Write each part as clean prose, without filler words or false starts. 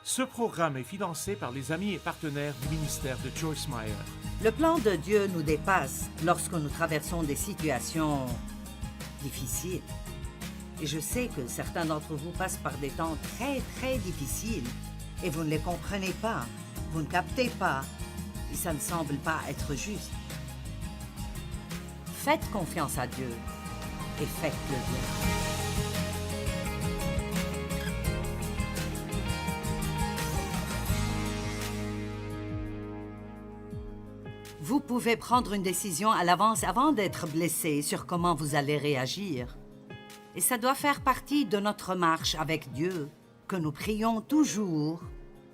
Ce programme est financé par les amis et partenaires du ministère de Joyce Meyer. Le plan de Dieu nous dépasse lorsque nous traversons des situations difficiles. Et je sais que certains d'entre vous passent par des temps très, très difficiles et vous ne les comprenez pas, vous ne captez pas et ça ne semble pas être juste. Faites confiance à Dieu et faites-le bien. Vous pouvez prendre une décision à l'avance avant d'être blessé sur comment vous allez réagir. Et ça doit faire partie de notre marche avec Dieu, que nous prions toujours.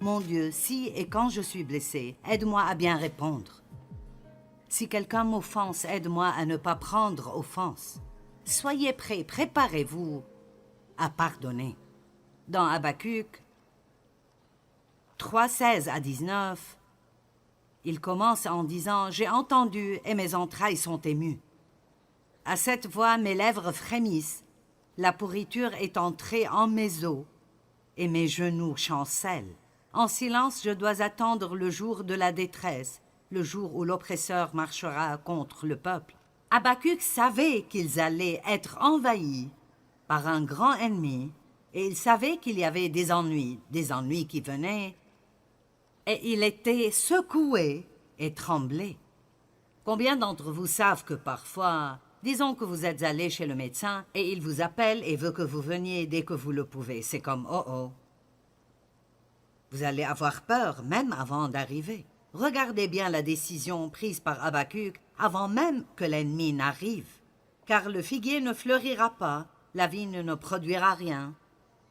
Mon Dieu, si et quand je suis blessé, aide-moi à bien répondre. Si quelqu'un m'offense, aide-moi à ne pas prendre offense. Soyez prêts, préparez-vous à pardonner. Dans Habacuc 3, 16 à 19, il commence en disant « J'ai entendu et mes entrailles sont émues. À cette voix, mes lèvres frémissent. La pourriture est entrée en mes os et mes genoux chancellent. En silence, je dois attendre le jour de la détresse, le jour où l'oppresseur marchera contre le peuple. » Habacuc savait qu'ils allaient être envahis par un grand ennemi et il savait qu'il y avait des ennuis qui venaient. Et il était secoué et tremblé. Combien d'entre vous savent que parfois, disons que vous êtes allé chez le médecin et il vous appelle et veut que vous veniez dès que vous le pouvez. C'est comme « oh oh ». Vous allez avoir peur même avant d'arriver. Regardez bien la décision prise par Habacuc avant même que l'ennemi n'arrive. Car le figuier ne fleurira pas, la vigne ne produira rien.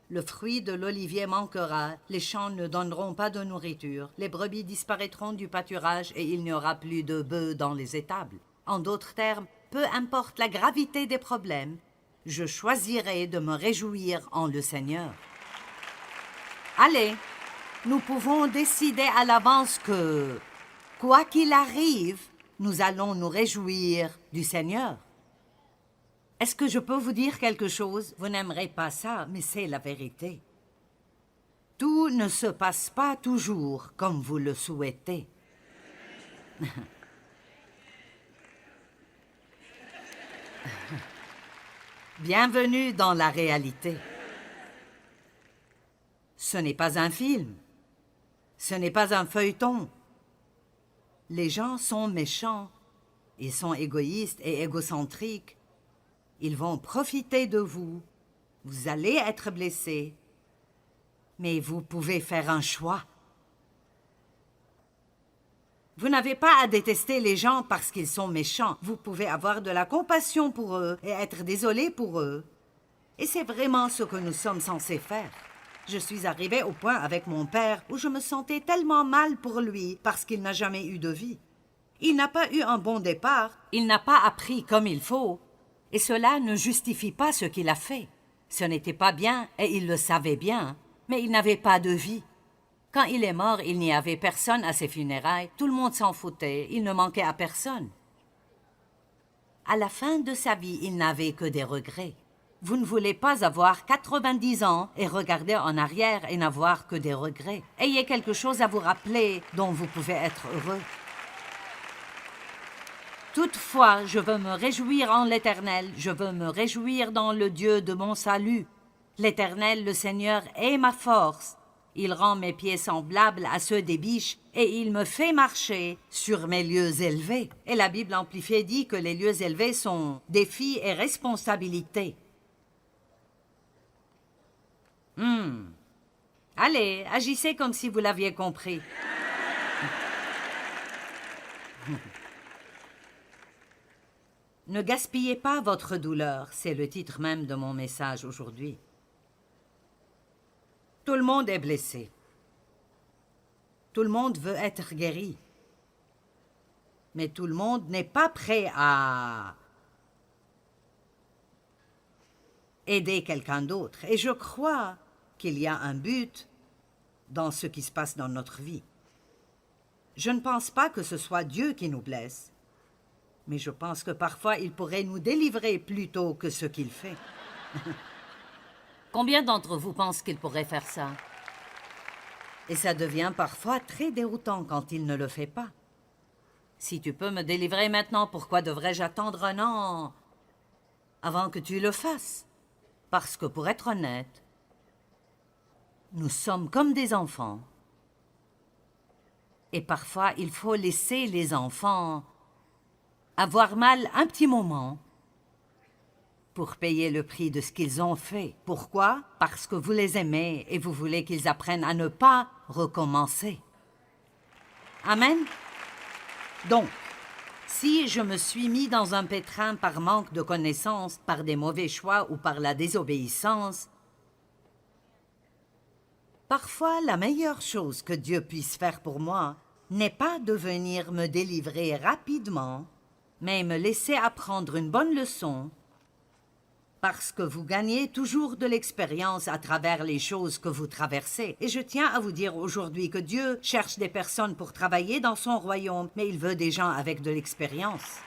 Le fruit de l'olivier manquera, les champs ne donneront pas de nourriture, les brebis disparaîtront du pâturage et il n'y aura plus de bœufs dans les étables. En d'autres termes, peu importe la gravité des problèmes, je choisirai de me réjouir en le Seigneur. Allez, nous pouvons décider à l'avance que, quoi qu'il arrive, nous allons nous réjouir du Seigneur. Est-ce que je peux vous dire quelque chose? Vous n'aimerez pas ça, mais c'est la vérité. Tout ne se passe pas toujours comme vous le souhaitez. Bienvenue dans la réalité. Ce n'est pas un film. Ce n'est pas un feuilleton. Les gens sont méchants. Ils sont égoïstes et égocentriques. Ils vont profiter de vous. Vous allez être blessé. Mais vous pouvez faire un choix. Vous n'avez pas à détester les gens parce qu'ils sont méchants. Vous pouvez avoir de la compassion pour eux et être désolé pour eux. Et c'est vraiment ce que nous sommes censés faire. Je suis arrivée au point avec mon père où je me sentais tellement mal pour lui parce qu'il n'a jamais eu de vie. Il n'a pas eu un bon départ. Il n'a pas appris comme il faut. Et cela ne justifie pas ce qu'il a fait. Ce n'était pas bien, et il le savait bien, mais il n'avait pas de vie. Quand il est mort, il n'y avait personne à ses funérailles, tout le monde s'en foutait, il ne manquait à personne. À la fin de sa vie, il n'avait que des regrets. Vous ne voulez pas avoir 90 ans et regarder en arrière et n'avoir que des regrets. Ayez quelque chose à vous rappeler dont vous pouvez être heureux. Toutefois, je veux me réjouir en l'Éternel, je veux me réjouir dans le Dieu de mon salut. L'Éternel, le Seigneur, est ma force. Il rend mes pieds semblables à ceux des biches et il me fait marcher sur mes lieux élevés. Et la Bible amplifiée dit que les lieux élevés sont défis et responsabilités. Allez, agissez comme si vous l'aviez compris. Ne gaspillez pas votre douleur, c'est le titre même de mon message aujourd'hui. Tout le monde est blessé. Tout le monde veut être guéri. Mais tout le monde n'est pas prêt à aider quelqu'un d'autre. Et je crois qu'il y a un but dans ce qui se passe dans notre vie. Je ne pense pas que ce soit Dieu qui nous blesse. Mais je pense que parfois, il pourrait nous délivrer plutôt que ce qu'il fait. Combien d'entre vous pensent qu'il pourrait faire ça? Et ça devient parfois très déroutant quand il ne le fait pas. Si tu peux me délivrer maintenant, pourquoi devrais-je attendre un an avant que tu le fasses? Parce que pour être honnête, nous sommes comme des enfants. Et parfois, il faut laisser les enfants avoir mal un petit moment pour payer le prix de ce qu'ils ont fait. Pourquoi? Parce que vous les aimez et vous voulez qu'ils apprennent à ne pas recommencer. Amen? Donc, si je me suis mis dans un pétrin par manque de connaissances, par des mauvais choix ou par la désobéissance, parfois la meilleure chose que Dieu puisse faire pour moi n'est pas de venir me délivrer rapidement, mais me laisser apprendre une bonne leçon, parce que vous gagnez toujours de l'expérience à travers les choses que vous traversez. Et je tiens à vous dire aujourd'hui que Dieu cherche des personnes pour travailler dans son royaume, mais il veut des gens avec de l'expérience.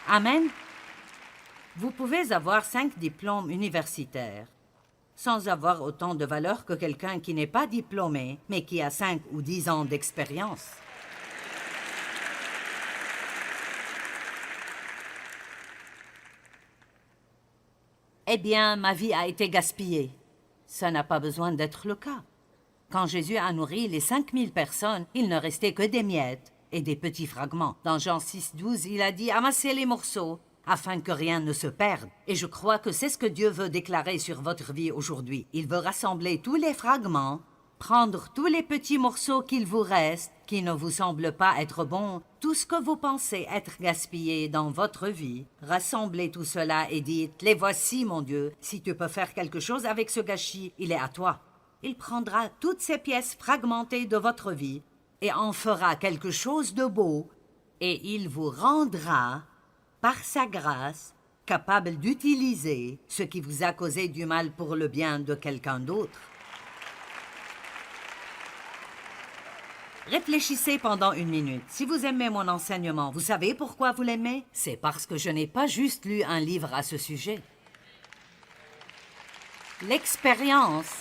Amen. Vous pouvez avoir 5 diplômes universitaires sans avoir autant de valeur que quelqu'un qui n'est pas diplômé, mais qui a 5 ou 10 ans d'expérience. Eh bien, ma vie a été gaspillée. Ça n'a pas besoin d'être le cas. Quand Jésus a nourri les 5000 personnes, il ne restait que des miettes et des petits fragments. Dans Jean 6, 12, il a dit « Amassez les morceaux » afin que rien ne se perde. Et je crois que c'est ce que Dieu veut déclarer sur votre vie aujourd'hui. Il veut rassembler tous les fragments, prendre tous les petits morceaux qu'il vous reste, qui ne vous semblent pas être bons, tout ce que vous pensez être gaspillé dans votre vie, rassemblez tout cela et dites « Les voici, mon Dieu, si tu peux faire quelque chose avec ce gâchis, il est à toi. » Il prendra toutes ces pièces fragmentées de votre vie et en fera quelque chose de beau, et il vous rendra, par sa grâce, capable d'utiliser ce qui vous a causé du mal pour le bien de quelqu'un d'autre. Réfléchissez pendant 1 minute. Si vous aimez mon enseignement, vous savez pourquoi vous l'aimez? C'est parce que je n'ai pas juste lu un livre à ce sujet. L'expérience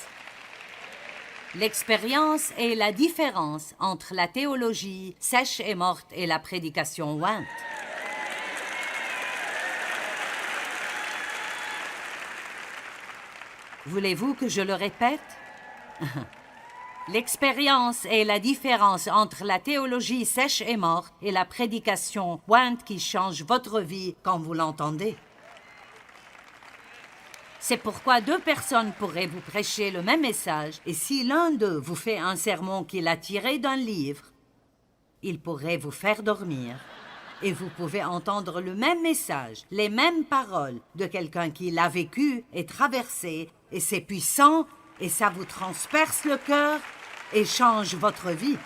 est la différence entre la théologie sèche et morte et la prédication ointe. Voulez-vous que je le répète? L'expérience est la différence entre la théologie sèche et morte et la prédication ointe qui change votre vie quand vous l'entendez. C'est pourquoi 2 personnes pourraient vous prêcher le même message, et si l'un d'eux vous fait un sermon qu'il a tiré d'un livre, il pourrait vous faire dormir. Et vous pouvez entendre le même message, les mêmes paroles de quelqu'un qui l'a vécu et traversé, et c'est puissant, et ça vous transperce le cœur et change votre vie.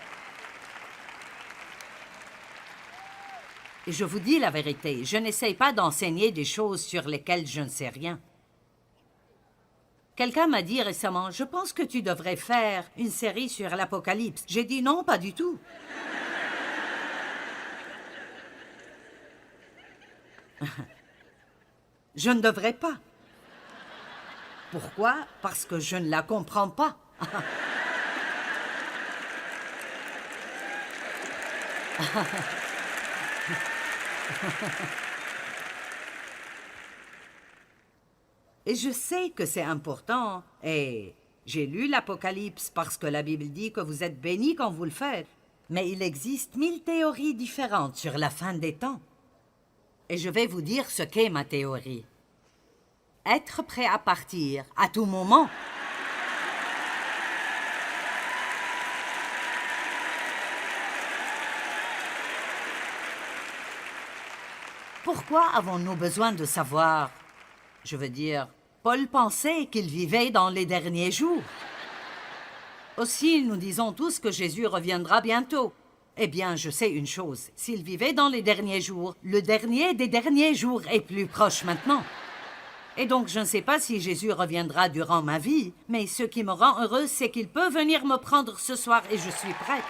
Et je vous dis la vérité, je n'essaye pas d'enseigner des choses sur lesquelles je ne sais rien. Quelqu'un m'a dit récemment, « Je pense que tu devrais faire une série sur l'Apocalypse. » J'ai dit, « Non, pas du tout. » Je ne devrais pas. Pourquoi? Parce que je ne la comprends pas. Et je sais que c'est important. Et j'ai lu l'Apocalypse parce que la Bible dit que vous êtes bénis quand vous le faites. Mais il existe 1000 théories différentes sur la fin des temps. Et je vais vous dire ce qu'est ma théorie. Être prêt à partir à tout moment. Pourquoi avons-nous besoin de savoir? Je veux dire, Paul pensait qu'il vivait dans les derniers jours. Aussi, nous disons tous que Jésus reviendra bientôt. Eh bien, je sais une chose, s'il vivait dans les derniers jours, le dernier des derniers jours est plus proche maintenant. Et donc, je ne sais pas si Jésus reviendra durant ma vie, mais ce qui me rend heureuse, c'est qu'il peut venir me prendre ce soir et je suis prête.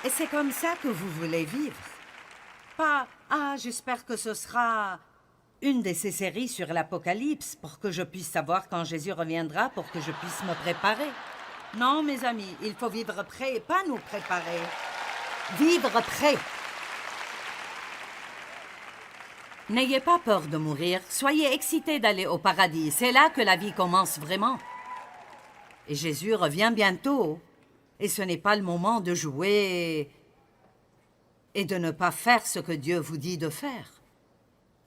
Et c'est comme ça que vous voulez vivre. Pas « Ah, j'espère que ce sera une de ces séries sur l'Apocalypse pour que je puisse savoir quand Jésus reviendra, pour que je puisse me préparer. Non, mes amis, il faut vivre prêt et pas nous préparer. Vivre prêt. N'ayez pas peur de mourir. Soyez excités d'aller au paradis. C'est là que la vie commence vraiment. Et Jésus revient bientôt. Et ce n'est pas le moment de jouer et de ne pas faire ce que Dieu vous dit de faire.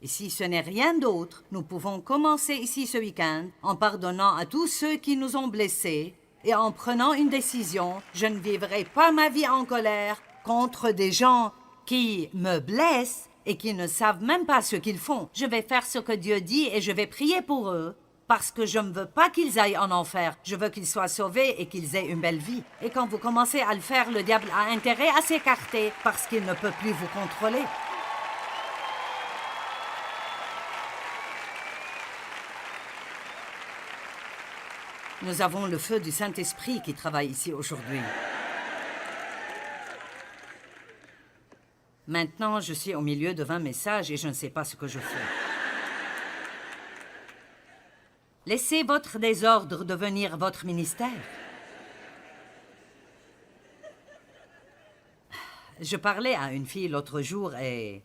Et si ce n'est rien d'autre, nous pouvons commencer ici ce week-end en pardonnant à tous ceux qui nous ont blessés et en prenant une décision. Je ne vivrai pas ma vie en colère contre des gens qui me blessent et qui ne savent même pas ce qu'ils font. Je vais faire ce que Dieu dit et je vais prier pour eux parce que je ne veux pas qu'ils aillent en enfer. Je veux qu'ils soient sauvés et qu'ils aient une belle vie. Et quand vous commencez à le faire, le diable a intérêt à s'écarter parce qu'il ne peut plus vous contrôler. Nous avons le feu du Saint-Esprit qui travaille ici aujourd'hui. Maintenant, je suis au milieu de 20 messages et je ne sais pas ce que je fais. Laissez votre désordre devenir votre ministère. Je parlais à une fille l'autre jour et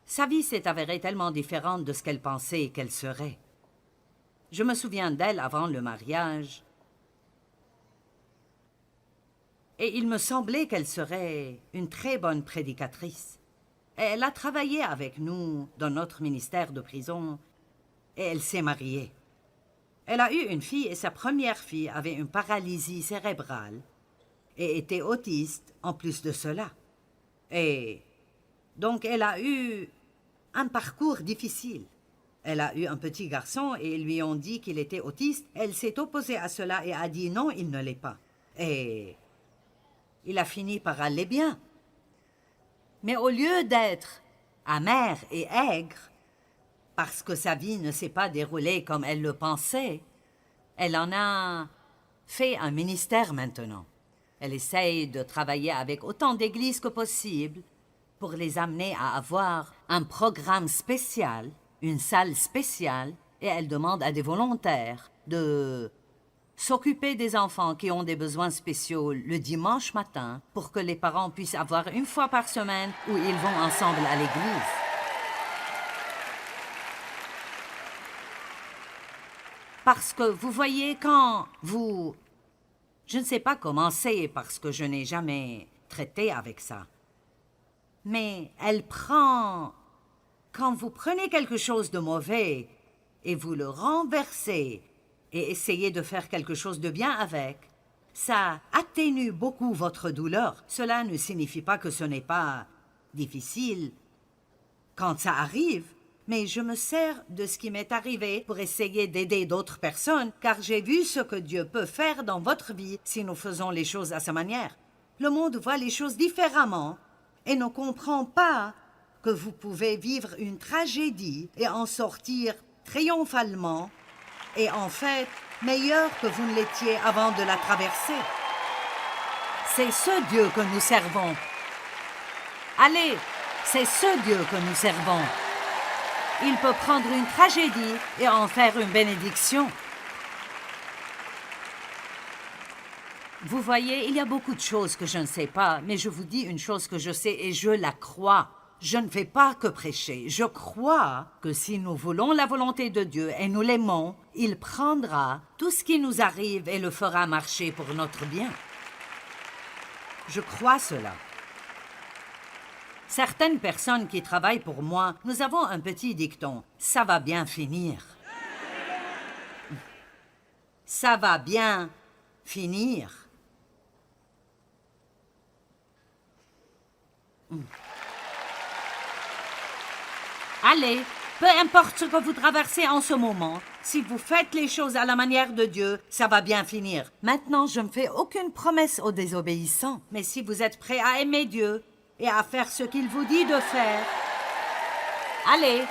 sa vie s'est avérée tellement différente de ce qu'elle pensait qu'elle serait. Je me souviens d'elle avant le mariage. Et il me semblait qu'elle serait une très bonne prédicatrice. Elle a travaillé avec nous dans notre ministère de prison et elle s'est mariée. Elle a eu une fille et sa première fille avait une paralysie cérébrale et était autiste en plus de cela. Et donc elle a eu un parcours difficile. Elle a eu un petit garçon et ils lui ont dit qu'il était autiste. Elle s'est opposée à cela et a dit non, il ne l'est pas. Et il a fini par aller bien. Mais au lieu d'être amère et aigre, parce que sa vie ne s'est pas déroulée comme elle le pensait, elle en a fait un ministère maintenant. Elle essaye de travailler avec autant d'églises que possible pour les amener à avoir un programme spécial, une salle spéciale, et elle demande à des volontaires de s'occuper des enfants qui ont des besoins spéciaux le dimanche matin pour que les parents puissent avoir une fois par semaine où ils vont ensemble à l'église. Parce que vous voyez, quand vous... Je ne sais pas comment c'est parce que je n'ai jamais traité avec ça. Mais elle prend... Quand vous prenez quelque chose de mauvais et vous le renversez et essayez de faire quelque chose de bien avec, ça atténue beaucoup votre douleur. Cela ne signifie pas que ce n'est pas difficile quand ça arrive, mais je me sers de ce qui m'est arrivé pour essayer d'aider d'autres personnes, car j'ai vu ce que Dieu peut faire dans votre vie si nous faisons les choses à sa manière. Le monde voit les choses différemment et ne comprend pas que vous pouvez vivre une tragédie et en sortir triomphalement et en fait meilleur que vous ne l'étiez avant de la traverser. C'est ce Dieu que nous servons. Allez, c'est ce Dieu que nous servons. Il peut prendre une tragédie et en faire une bénédiction. Vous voyez, il y a beaucoup de choses que je ne sais pas, mais je vous dis une chose que je sais et je la crois. Je ne fais pas que prêcher. Je crois que si nous voulons la volonté de Dieu et nous l'aimons, il prendra tout ce qui nous arrive et le fera marcher pour notre bien. Je crois cela. Certaines personnes qui travaillent pour moi, nous avons un petit dicton. Ça va bien finir. Ça va bien finir. Allez, peu importe ce que vous traversez en ce moment, si vous faites les choses à la manière de Dieu, ça va bien finir. Maintenant, je ne fais aucune promesse aux désobéissants, mais si vous êtes prêts à aimer Dieu et à faire ce qu'il vous dit de faire, allez.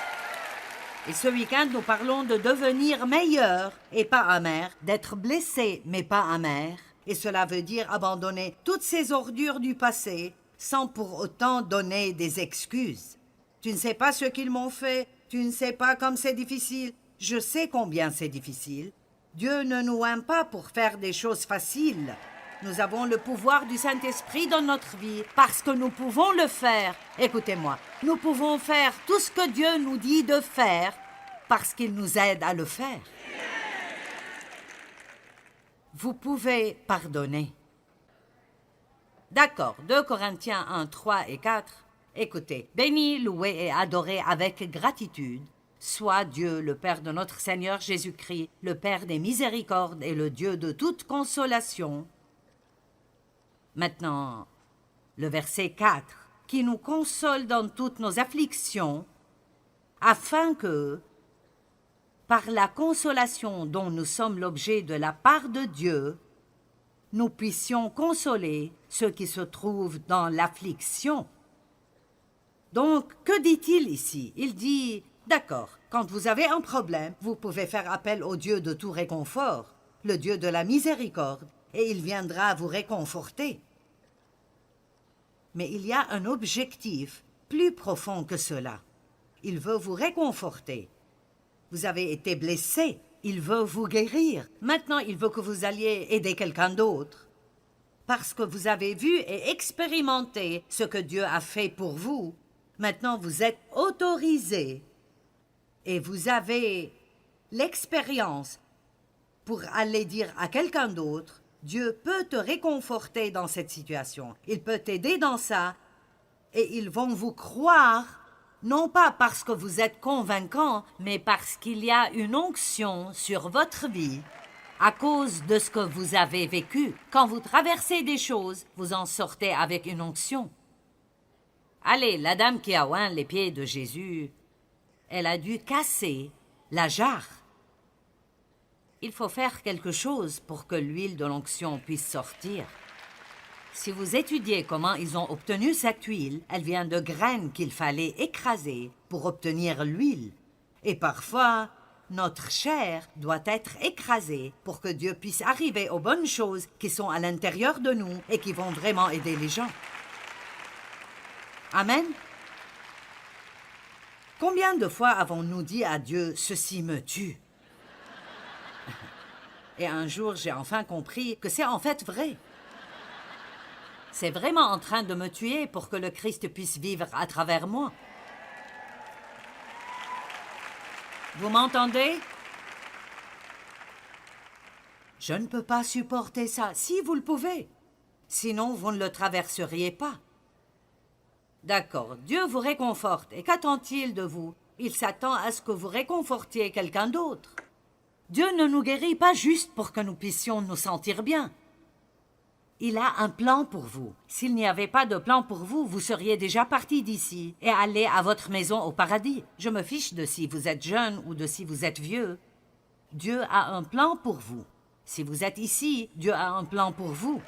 Et ce week-end, nous parlons de devenir meilleur et pas amer, d'être blessé mais pas amer. Et cela veut dire abandonner toutes ces ordures du passé sans pour autant donner des excuses. Tu ne sais pas ce qu'ils m'ont fait, Tu ne sais pas comme c'est difficile. Je sais combien c'est difficile. Dieu ne nous aime pas pour faire des choses faciles. Nous avons le pouvoir du Saint-Esprit dans notre vie parce que nous pouvons le faire. Écoutez-moi, nous pouvons faire tout ce que Dieu nous dit de faire parce qu'il nous aide à le faire. Vous pouvez pardonner. D'accord, 2 Corinthiens 1, 3 et 4. Écoutez, béni, loué et adoré avec gratitude soit Dieu, le Père de notre Seigneur Jésus-Christ, le Père des miséricordes et le Dieu de toute consolation. Maintenant, le verset 4, qui nous console dans toutes nos afflictions, afin que, par la consolation dont nous sommes l'objet de la part de Dieu, nous puissions consoler ceux qui se trouvent dans l'affliction. Donc, que dit-il ici? Il dit, d'accord, quand vous avez un problème, vous pouvez faire appel au Dieu de tout réconfort, le Dieu de la miséricorde, et il viendra vous réconforter. Mais il y a un objectif plus profond que cela. Il veut vous réconforter. Vous avez été blessé, il veut vous guérir. Maintenant, il veut que vous alliez aider quelqu'un d'autre. Parce que vous avez vu et expérimenté ce que Dieu a fait pour vous, maintenant vous êtes autorisé et vous avez l'expérience pour aller dire à quelqu'un d'autre, Dieu peut te réconforter dans cette situation. Il peut t'aider dans ça et ils vont vous croire, non pas parce que vous êtes convaincant, mais parce qu'il y a une onction sur votre vie à cause de ce que vous avez vécu. Quand vous traversez des choses, vous en sortez avec une onction. Allez, la dame qui a oint les pieds de Jésus, elle a dû casser la jarre. Il faut faire quelque chose pour que l'huile de l'onction puisse sortir. Si vous étudiez comment ils ont obtenu cette huile, elle vient de graines qu'il fallait écraser pour obtenir l'huile. Et parfois, notre chair doit être écrasée pour que Dieu puisse arriver aux bonnes choses qui sont à l'intérieur de nous et qui vont vraiment aider les gens. Amen. Combien de fois avons-nous dit à Dieu, « Ceci me tue » Et un jour, j'ai enfin compris que c'est en fait vrai. C'est vraiment en train de me tuer pour que le Christ puisse vivre à travers moi. Vous m'entendez? Je ne peux pas supporter ça, si vous le pouvez. Sinon, vous ne le traverseriez pas. D'accord, Dieu vous réconforte. Et qu'attend-il de vous? Il s'attend à ce que vous réconfortiez quelqu'un d'autre. Dieu ne nous guérit pas juste pour que nous puissions nous sentir bien. Il a un plan pour vous. S'il n'y avait pas de plan pour vous, vous seriez déjà parti d'ici et allé à votre maison au paradis. Je me fiche de si vous êtes jeune ou de si vous êtes vieux. Dieu a un plan pour vous. Si vous êtes ici, Dieu a un plan pour vous.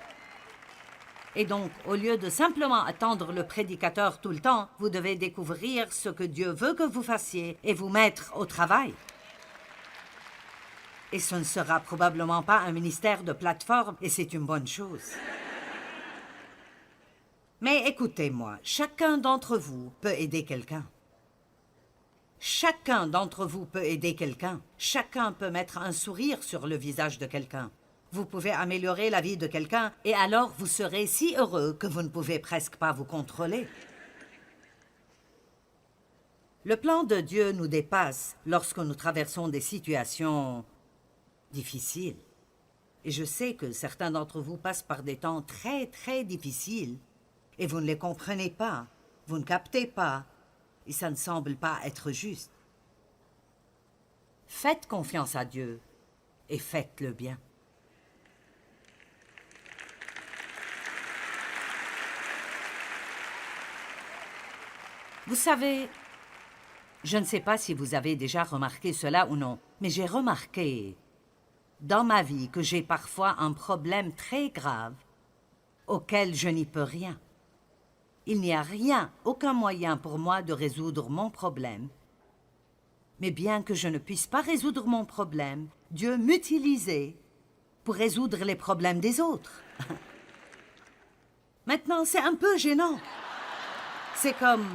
Et donc, au lieu de simplement attendre le prédicateur tout le temps, vous devez découvrir ce que Dieu veut que vous fassiez et vous mettre au travail. Et ce ne sera probablement pas un ministère de plateforme, et c'est une bonne chose. Mais écoutez-moi, chacun d'entre vous peut aider quelqu'un. Chacun d'entre vous peut aider quelqu'un. Chacun peut mettre un sourire sur le visage de quelqu'un. Vous pouvez améliorer la vie de quelqu'un, et alors vous serez si heureux que vous ne pouvez presque pas vous contrôler. Le plan de Dieu nous dépasse lorsque nous traversons des situations difficiles. Et je sais que certains d'entre vous passent par des temps très, très difficiles, et vous ne les comprenez pas, vous ne captez pas, et ça ne semble pas être juste. Faites confiance à Dieu, et faites le bien. Vous savez, je ne sais pas si vous avez déjà remarqué cela ou non, mais j'ai remarqué dans ma vie que j'ai parfois un problème très grave auquel je n'y peux rien. Il n'y a rien, aucun moyen pour moi de résoudre mon problème. Mais bien que je ne puisse pas résoudre mon problème, Dieu m'utilisait pour résoudre les problèmes des autres. Maintenant, c'est un peu gênant. C'est comme,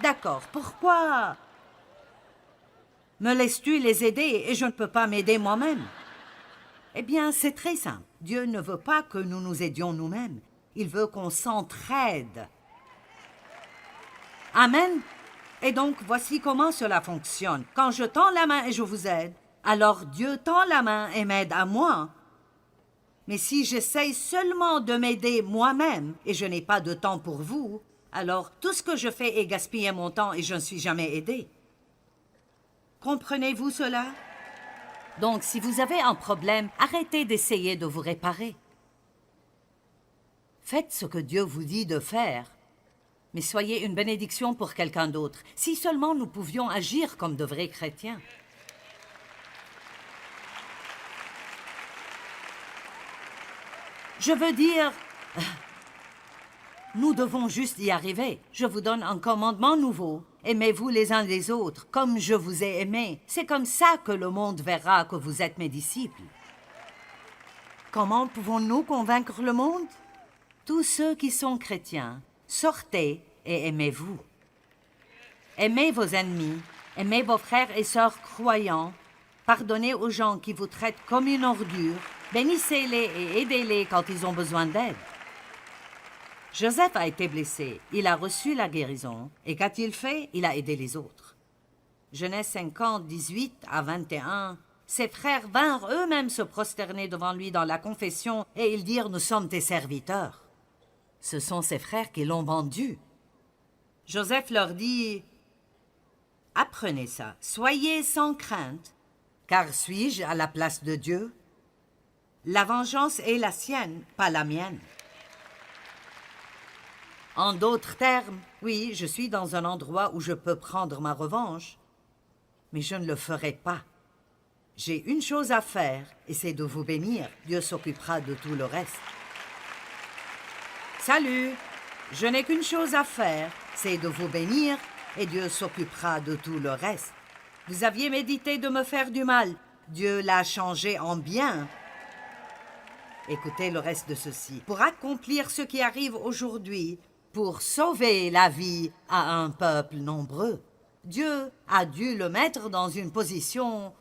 d'accord, pourquoi Me laisses-tu les aider et je ne peux pas m'aider moi-même? Eh bien, c'est très simple. Dieu ne veut pas que nous nous aidions nous-mêmes. Il veut qu'on s'entraide. Amen. Et donc, voici comment cela fonctionne. Quand je tends la main et je vous aide, alors Dieu tend la main et m'aide à moi. Mais si j'essaye seulement de m'aider moi-même et je n'ai pas de temps pour vous, alors tout ce que je fais est gaspiller mon temps et je ne suis jamais aidé. Comprenez-vous cela? Donc, si vous avez un problème, arrêtez d'essayer de vous réparer. Faites ce que Dieu vous dit de faire. Mais soyez une bénédiction pour quelqu'un d'autre. Si seulement nous pouvions agir comme de vrais chrétiens. Je veux dire, nous devons juste y arriver. Je vous donne un commandement nouveau. Aimez-vous les uns les autres, comme je vous ai aimés. C'est comme ça que le monde verra que vous êtes mes disciples. Comment pouvons-nous convaincre le monde? Tous ceux qui sont chrétiens, sortez et aimez-vous. Aimez vos ennemis, aimez vos frères et sœurs croyants, pardonnez aux gens qui vous traitent comme une ordure, bénissez-les et aidez-les quand ils ont besoin d'aide. Joseph a été blessé, il a reçu la guérison, et qu'a-t-il fait? Il a aidé les autres. Genèse 50, 18 à 21, ses frères vinrent eux-mêmes se prosterner devant lui dans la confession, et ils dirent « Nous sommes tes serviteurs ». Ce sont ses frères qui l'ont vendu. Joseph leur dit « Apprenez ça, soyez sans crainte, car suis-je à la place de Dieu? La vengeance est la sienne, pas la mienne. » En d'autres termes, oui, je suis dans un endroit où je peux prendre ma revanche, mais je ne le ferai pas. J'ai une chose à faire, et c'est de vous bénir. Dieu s'occupera de tout le reste. Salut! Je n'ai qu'une chose à faire, c'est de vous bénir, et Dieu s'occupera de tout le reste. Vous aviez médité de me faire du mal. Dieu l'a changé en bien. Écoutez le reste de ceci. Pour accomplir ce qui arrive aujourd'hui, pour sauver la vie à un peuple nombreux, Dieu a dû le mettre dans une position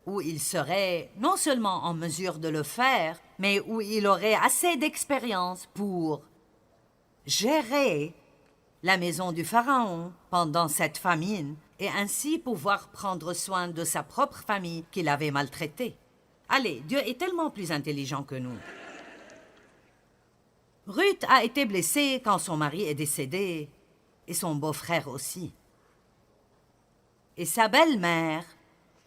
où il serait non seulement en mesure de le faire, mais où il aurait assez d'expérience pour gérer la maison du Pharaon pendant cette famine et ainsi pouvoir prendre soin de sa propre famille qu'il avait maltraitée. Allez, Dieu est tellement plus intelligent que nous. Ruth a été blessée quand son mari est décédé, et son beau-frère aussi. Et sa belle-mère,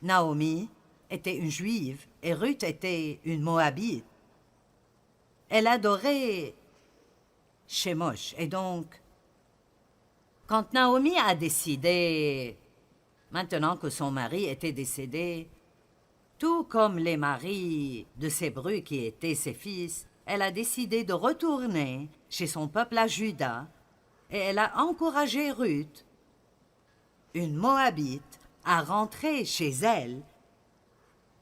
Naomi, était une Juive, et Ruth était une Moabite. Elle adorait Shemosh, et donc, quand Naomi a décidé, maintenant que son mari était décédé, tout comme les maris de ses brus qui étaient ses fils, elle a décidé de retourner chez son peuple à Juda et elle a encouragé Ruth, une Moabite, à rentrer chez elle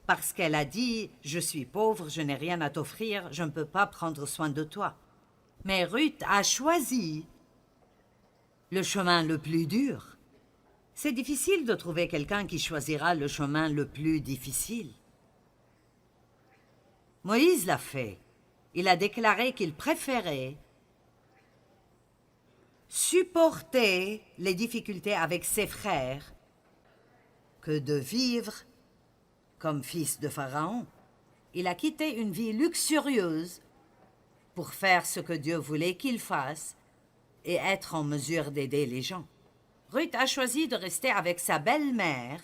parce qu'elle a dit « Je suis pauvre, je n'ai rien à t'offrir, je ne peux pas prendre soin de toi. » Mais Ruth a choisi le chemin le plus dur. C'est difficile de trouver quelqu'un qui choisira le chemin le plus difficile. Moïse l'a fait. Il a déclaré qu'il préférait supporter les difficultés avec ses frères que de vivre comme fils de Pharaon. Il a quitté une vie luxurieuse pour faire ce que Dieu voulait qu'il fasse et être en mesure d'aider les gens. Ruth a choisi de rester avec sa belle-mère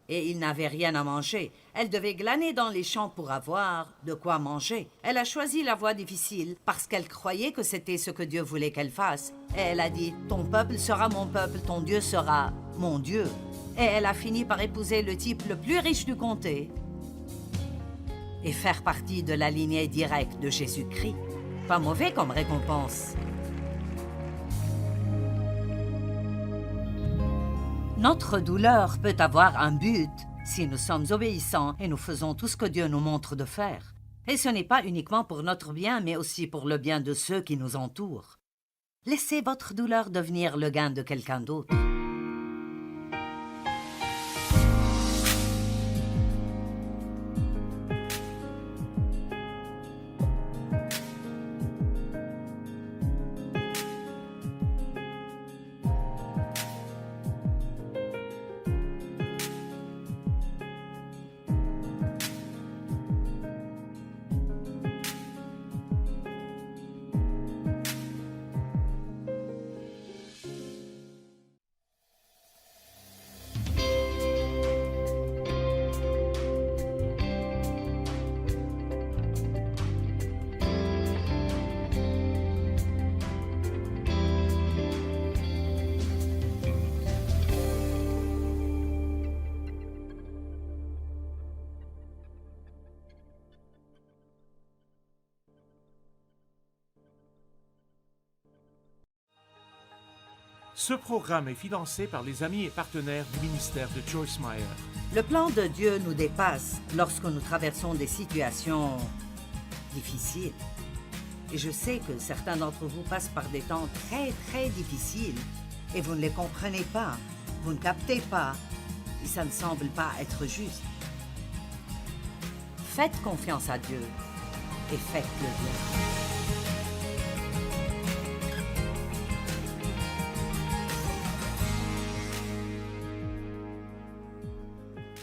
et il n'avait rien à manger. Elle devait glaner dans les champs pour avoir de quoi manger. Elle a choisi la voie difficile parce qu'elle croyait que c'était ce que Dieu voulait qu'elle fasse. Et elle a dit « Ton peuple sera mon peuple, ton Dieu sera mon Dieu. » Et elle a fini par épouser le type le plus riche du comté et faire partie de la lignée directe de Jésus-Christ. Pas mauvais comme récompense. Notre douleur peut avoir un but si nous sommes obéissants et nous faisons tout ce que Dieu nous montre de faire. Et ce n'est pas uniquement pour notre bien, mais aussi pour le bien de ceux qui nous entourent. Laissez votre douleur devenir le gain de quelqu'un d'autre. Ce programme est financé par les amis et partenaires du ministère de Joyce Meyer. Le plan de Dieu nous dépasse lorsque nous traversons des situations difficiles. Et je sais que certains d'entre vous passent par des temps très, très difficiles et vous ne les comprenez pas, vous ne captez pas et ça ne semble pas être juste. Faites confiance à Dieu et faites-le bien.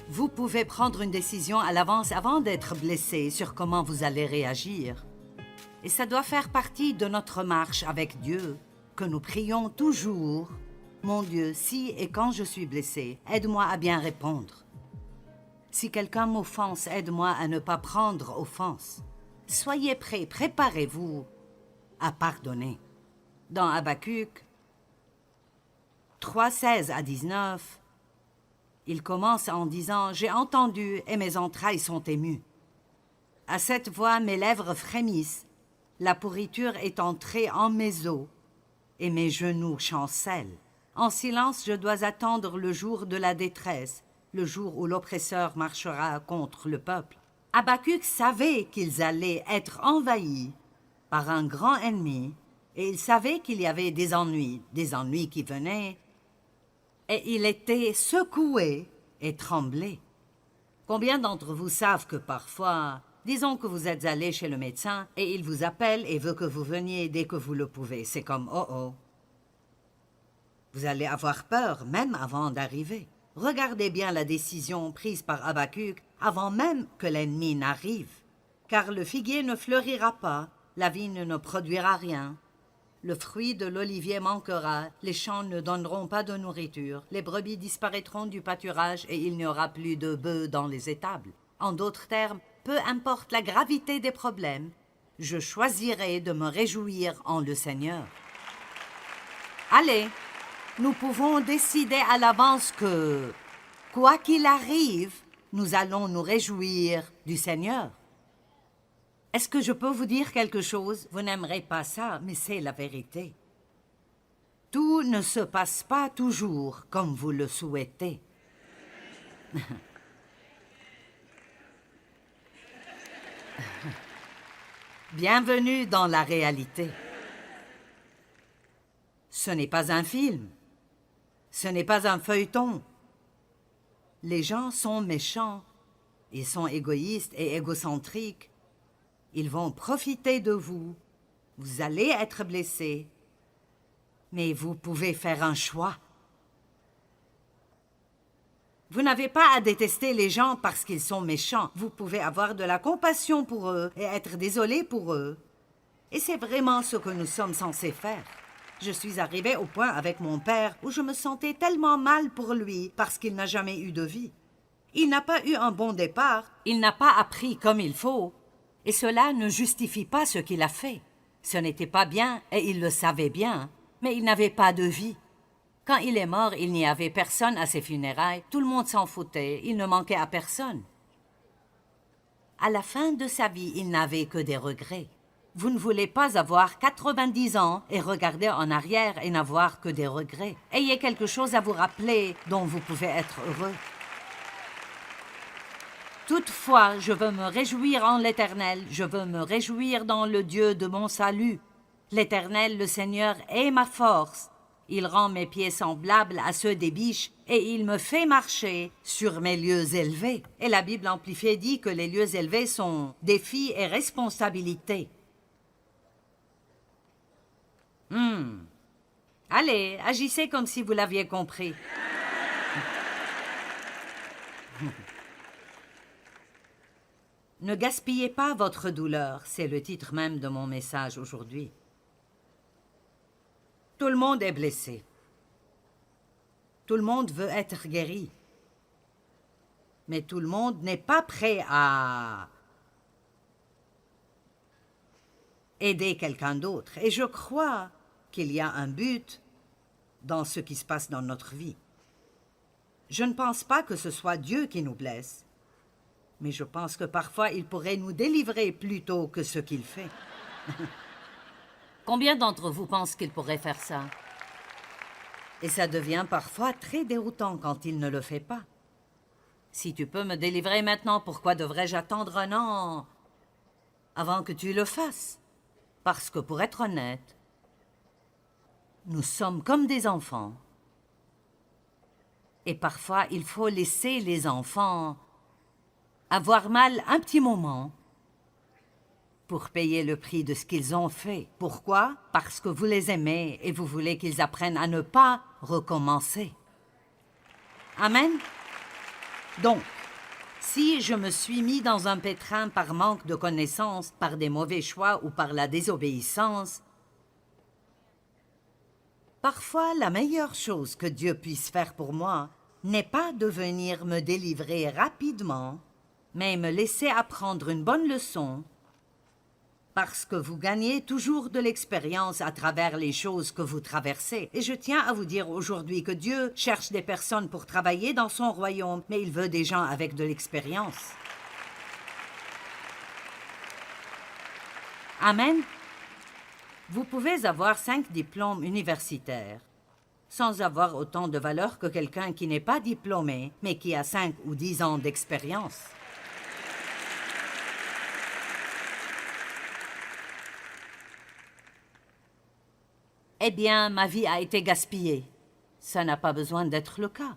Vous pouvez prendre une décision à l'avance avant d'être blessé sur comment vous allez réagir. Et ça doit faire partie de notre marche avec Dieu, que nous prions toujours. Mon Dieu, si et quand je suis blessé, aide-moi à bien répondre. Si quelqu'un m'offense, aide-moi à ne pas prendre offense. Soyez prêts, préparez-vous à pardonner. Dans Habacuc 3, 16 à 19, il commence en disant « J'ai entendu et mes entrailles sont émues. À cette voix, mes lèvres frémissent. La pourriture est entrée en mes os et mes genoux chancellent. En silence, je dois attendre le jour de la détresse, le jour où l'oppresseur marchera contre le peuple. » Habacuc savait qu'ils allaient être envahis par un grand ennemi et il savait qu'il y avait des ennuis qui venaient. Et il était secoué et tremblé. Combien d'entre vous savent que parfois, disons que vous êtes allé chez le médecin et il vous appelle et veut que vous veniez dès que vous le pouvez. C'est comme « oh oh ». Vous allez avoir peur même avant d'arriver. Regardez bien la décision prise par Habacuc avant même que l'ennemi n'arrive. Car le figuier ne fleurira pas, la vigne ne produira rien. Le fruit de l'olivier manquera, les champs ne donneront pas de nourriture, les brebis disparaîtront du pâturage et il n'y aura plus de bœufs dans les étables. En d'autres termes, peu importe la gravité des problèmes, je choisirai de me réjouir en le Seigneur. Allez, nous pouvons décider à l'avance que, quoi qu'il arrive, nous allons nous réjouir du Seigneur. Est-ce que je peux vous dire quelque chose? Vous n'aimerez pas ça, mais c'est la vérité. Tout ne se passe pas toujours comme vous le souhaitez. Bienvenue dans la réalité. Ce n'est pas un film. Ce n'est pas un feuilleton. Les gens sont méchants. Ils sont égoïstes et égocentriques. Ils vont profiter de vous. Vous allez être blessé. Mais vous pouvez faire un choix. Vous n'avez pas à détester les gens parce qu'ils sont méchants. Vous pouvez avoir de la compassion pour eux et être désolé pour eux. Et c'est vraiment ce que nous sommes censés faire. Je suis arrivée au point avec mon père où je me sentais tellement mal pour lui parce qu'il n'a jamais eu de vie. Il n'a pas eu un bon départ. Il n'a pas appris comme il faut. Et cela ne justifie pas ce qu'il a fait. Ce n'était pas bien et il le savait bien, mais il n'avait pas de vie. Quand il est mort, il n'y avait personne à ses funérailles, tout le monde s'en foutait, il ne manquait à personne. À la fin de sa vie, il n'avait que des regrets. Vous ne voulez pas avoir 90 ans et regarder en arrière et n'avoir que des regrets. Ayez quelque chose à vous rappeler dont vous pouvez être heureux. Toutefois, je veux me réjouir en l'Éternel, je veux me réjouir dans le Dieu de mon salut. L'Éternel, le Seigneur, est ma force. Il rend mes pieds semblables à ceux des biches et il me fait marcher sur mes lieux élevés. Et la Bible amplifiée dit que les lieux élevés sont défis et responsabilités. Allez, agissez comme si vous l'aviez compris. Ne gaspillez pas votre douleur, c'est le titre même de mon message aujourd'hui. Tout le monde est blessé. Tout le monde veut être guéri. Mais tout le monde n'est pas prêt à aider quelqu'un d'autre. Et je crois qu'il y a un but dans ce qui se passe dans notre vie. Je ne pense pas que ce soit Dieu qui nous blesse. Mais je pense que parfois, il pourrait nous délivrer plutôt que ce qu'il fait. Combien d'entre vous pensent qu'il pourrait faire ça? Et ça devient parfois très déroutant quand il ne le fait pas. Si tu peux me délivrer maintenant, pourquoi devrais-je attendre un an avant que tu le fasses? Parce que pour être honnête, nous sommes comme des enfants. Et parfois, il faut laisser les enfants avoir mal un petit moment pour payer le prix de ce qu'ils ont fait. Pourquoi? Parce que vous les aimez et vous voulez qu'ils apprennent à ne pas recommencer. Amen? Donc, si je me suis mis dans un pétrin par manque de connaissances, par des mauvais choix ou par la désobéissance, parfois la meilleure chose que Dieu puisse faire pour moi n'est pas de venir me délivrer rapidement, mais me laisser apprendre une bonne leçon, parce que vous gagnez toujours de l'expérience à travers les choses que vous traversez. Et je tiens à vous dire aujourd'hui que Dieu cherche des personnes pour travailler dans son royaume, mais il veut des gens avec de l'expérience. Amen. Vous pouvez avoir 5 diplômes universitaires sans avoir autant de valeur que quelqu'un qui n'est pas diplômé, mais qui a 5 ou 10 ans d'expérience. Eh bien, ma vie a été gaspillée. Ça n'a pas besoin d'être le cas.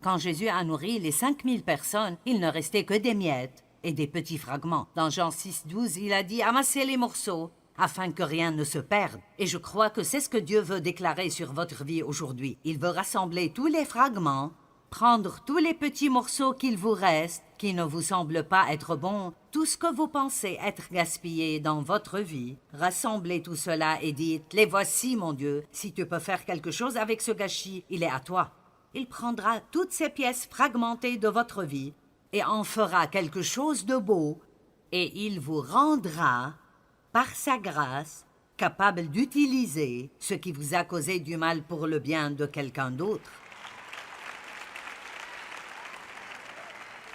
Quand Jésus a nourri les 5000 personnes, il ne restait que des miettes et des petits fragments. Dans Jean 6,12, il a dit « Amassez les morceaux » afin que rien ne se perde. Et je crois que c'est ce que Dieu veut déclarer sur votre vie aujourd'hui. Il veut rassembler tous les fragments, prendre tous les petits morceaux qu'il vous reste, qui ne vous semblent pas être bons, tout ce que vous pensez être gaspillé dans votre vie, rassemblez tout cela et dites « Les voici, mon Dieu, si tu peux faire quelque chose avec ce gâchis, il est à toi. » Il prendra toutes ces pièces fragmentées de votre vie et en fera quelque chose de beau, et il vous rendra, par sa grâce, capable d'utiliser ce qui vous a causé du mal pour le bien de quelqu'un d'autre.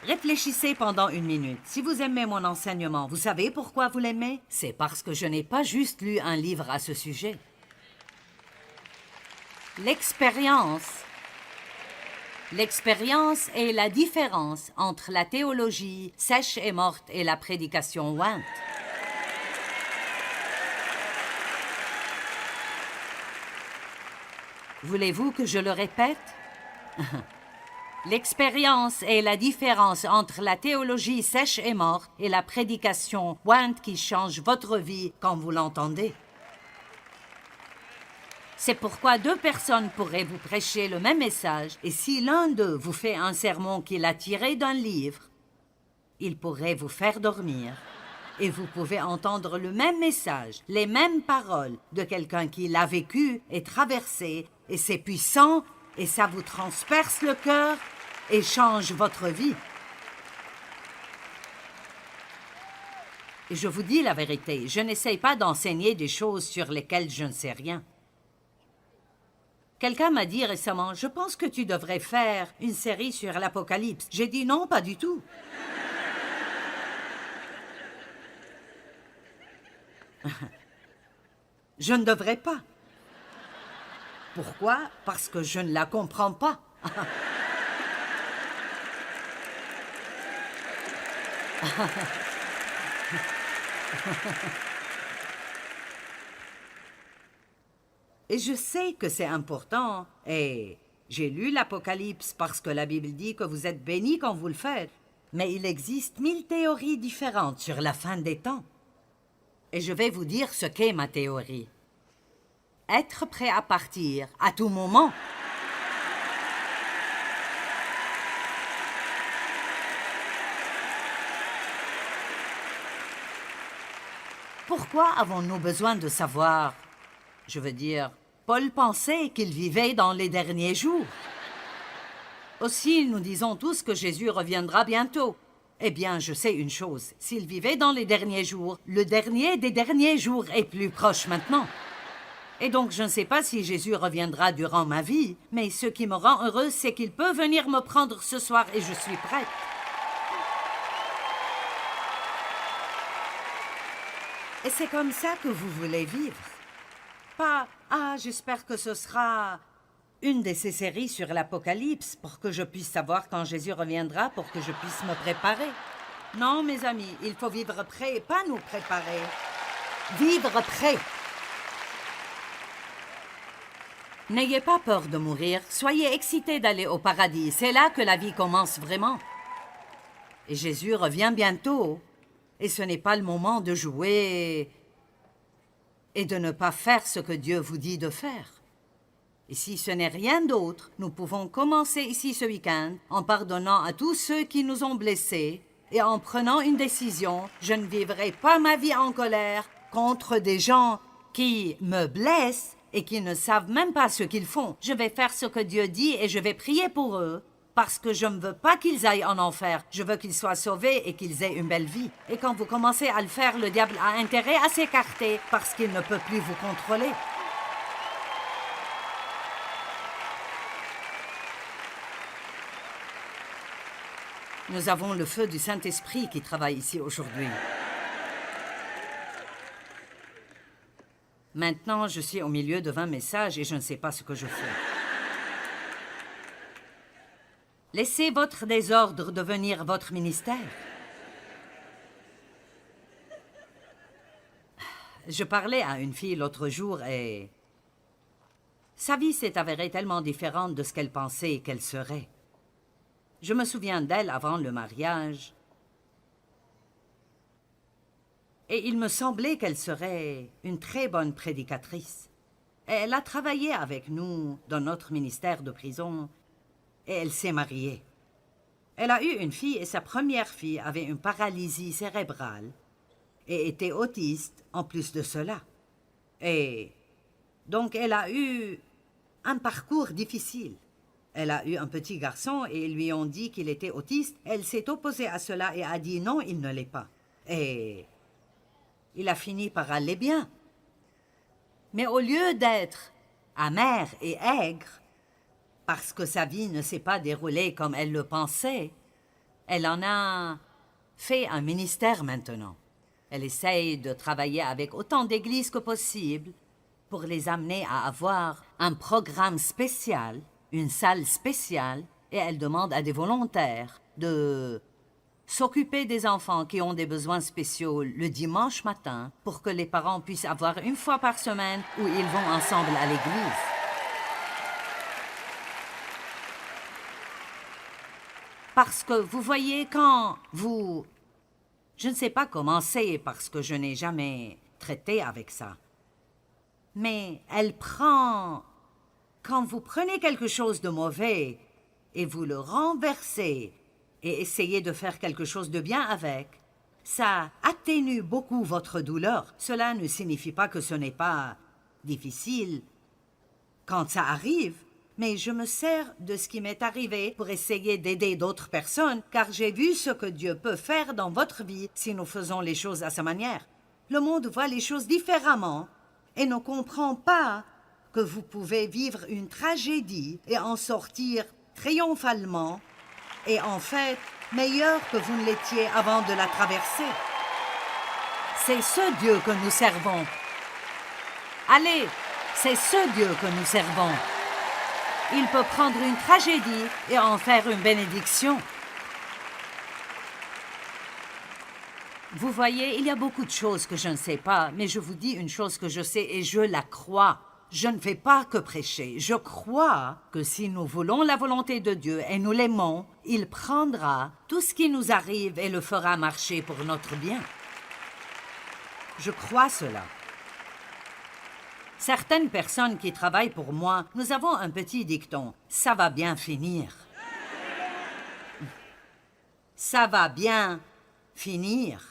Réfléchissez pendant 1 minute. Si vous aimez mon enseignement, vous savez pourquoi vous l'aimez? C'est parce que je n'ai pas juste lu un livre à ce sujet. L'expérience est la différence entre la théologie sèche et morte et la prédication ointe. Voulez-vous que je le répète? L'expérience est la différence entre la théologie sèche et morte et la prédication ointe qui change votre vie quand vous l'entendez. C'est pourquoi 2 personnes pourraient vous prêcher le même message, et si l'un d'eux vous fait un sermon qu'il a tiré d'un livre, il pourrait vous faire dormir. Et vous pouvez entendre le même message, les mêmes paroles de quelqu'un qui l'a vécu et traversé, et c'est puissant, et ça vous transperce le cœur et change votre vie. Et je vous dis la vérité, je n'essaye pas d'enseigner des choses sur lesquelles je ne sais rien. Quelqu'un m'a dit récemment, « Je pense que tu devrais faire une série sur l'Apocalypse. » J'ai dit, « Non, pas du tout. » Je ne devrais pas. Pourquoi? Parce que je ne la comprends pas. Et je sais que c'est important. Et j'ai lu l'Apocalypse parce que la Bible dit que vous êtes bénis quand vous le faites. Mais il existe 1000 théories différentes sur la fin des temps. Et je vais vous dire ce qu'est ma théorie. Être prêt à partir à tout moment. Pourquoi avons-nous besoin de savoir? Je veux dire, Paul pensait qu'il vivait dans les derniers jours. Aussi, nous disons tous que Jésus reviendra bientôt. Eh bien, je sais une chose, s'il vivait dans les derniers jours, le dernier des derniers jours est plus proche maintenant. Et donc, je ne sais pas si Jésus reviendra durant ma vie, mais ce qui me rend heureuse, c'est qu'il peut venir me prendre ce soir et je suis prête. Et c'est comme ça que vous voulez vivre. Pas « Ah, j'espère que ce sera une de ces séries sur l'Apocalypse pour que je puisse savoir quand Jésus reviendra, pour que je puisse me préparer. Non, mes amis, il faut vivre prêt, pas nous préparer. Vivre prêt. N'ayez pas peur de mourir, soyez excités d'aller au paradis. C'est là que la vie commence vraiment. Et Jésus revient bientôt. Et ce n'est pas le moment de jouer et de ne pas faire ce que Dieu vous dit de faire. Et si ce n'est rien d'autre, nous pouvons commencer ici ce week-end en pardonnant à tous ceux qui nous ont blessés et en prenant une décision. Je ne vivrai pas ma vie en colère contre des gens qui me blessent et qui ne savent même pas ce qu'ils font. Je vais faire ce que Dieu dit et je vais prier pour eux parce que je ne veux pas qu'ils aillent en enfer. Je veux qu'ils soient sauvés et qu'ils aient une belle vie. Et quand vous commencez à le faire, le diable a intérêt à s'écarter parce qu'il ne peut plus vous contrôler. Nous avons le feu du Saint-Esprit qui travaille ici aujourd'hui. Maintenant, je suis au milieu de 20 messages et je ne sais pas ce que je fais. Laissez votre désordre devenir votre ministère. Je parlais à une fille l'autre jour et sa vie s'est avérée tellement différente de ce qu'elle pensait qu'elle serait. Je me souviens d'elle avant le mariage. Et il me semblait qu'elle serait une très bonne prédicatrice. Elle a travaillé avec nous dans notre ministère de prison et elle s'est mariée. Elle a eu une fille et sa première fille avait une paralysie cérébrale et était autiste en plus de cela. Et donc elle a eu un parcours difficile. Elle a eu un petit garçon et ils lui ont dit qu'il était autiste. Elle s'est opposée à cela et a dit non, il ne l'est pas. Et il a fini par aller bien. Mais au lieu d'être amère et aigre, parce que sa vie ne s'est pas déroulée comme elle le pensait, elle en a fait un ministère maintenant. Elle essaye de travailler avec autant d'églises que possible pour les amener à avoir un programme spécial, une salle spéciale, et elle demande à des volontaires de s'occuper des enfants qui ont des besoins spéciaux le dimanche matin pour que les parents puissent avoir une fois par semaine où ils vont ensemble à l'église. Parce que vous voyez, quand vous... Je ne sais pas comment c'est parce que je n'ai jamais traité avec ça. Mais elle prend... Quand vous prenez quelque chose de mauvais et vous le renversez et essayez de faire quelque chose de bien avec, ça atténue beaucoup votre douleur. Cela ne signifie pas que ce n'est pas difficile quand ça arrive, mais je me sers de ce qui m'est arrivé pour essayer d'aider d'autres personnes, car j'ai vu ce que Dieu peut faire dans votre vie si nous faisons les choses à sa manière. Le monde voit les choses différemment et ne comprend pas que vous pouvez vivre une tragédie et en sortir triomphalement et en fait meilleur que vous ne l'étiez avant de la traverser. C'est ce Dieu que nous servons. Allez, c'est ce Dieu que nous servons. Il peut prendre une tragédie et en faire une bénédiction. Vous voyez, il y a beaucoup de choses que je ne sais pas, mais je vous dis une chose que je sais et je la crois. Je ne fais pas que prêcher. Je crois que si nous voulons la volonté de Dieu et nous l'aimons, il prendra tout ce qui nous arrive et le fera marcher pour notre bien. Je crois cela. Certaines personnes qui travaillent pour moi, nous avons un petit dicton. Ça va bien finir. Ça va bien finir.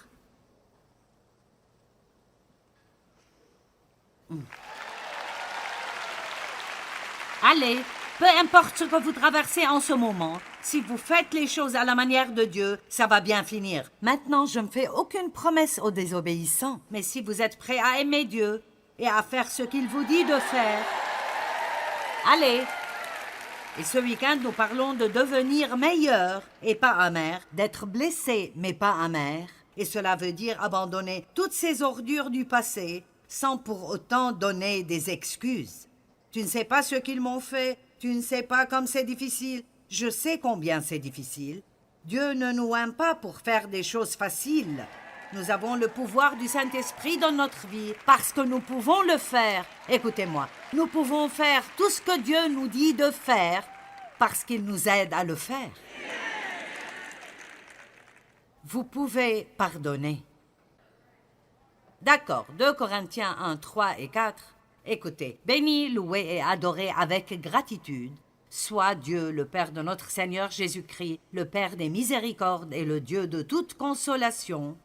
Allez, peu importe ce que vous traversez en ce moment, si vous faites les choses à la manière de Dieu, ça va bien finir. Maintenant, je ne fais aucune promesse aux désobéissants, mais si vous êtes prêts à aimer Dieu et à faire ce qu'il vous dit de faire, allez. Et ce week-end, nous parlons de devenir meilleur et pas amer, d'être blessé mais pas amer. Et cela veut dire abandonner toutes ces ordures du passé sans pour autant donner des excuses. Tu ne sais pas ce qu'ils m'ont fait, tu ne sais pas comme c'est difficile. Je sais combien c'est difficile. Dieu ne nous aime pas pour faire des choses faciles. Nous avons le pouvoir du Saint-Esprit dans notre vie parce que nous pouvons le faire. Écoutez-moi, nous pouvons faire tout ce que Dieu nous dit de faire parce qu'il nous aide à le faire. Vous pouvez pardonner. D'accord, 2 Corinthiens 1, 3 et 4. Écoutez, béni, loué et adoré avec gratitude soit Dieu, le Père de notre Seigneur Jésus-Christ, le Père des miséricordes et le Dieu de toute consolation.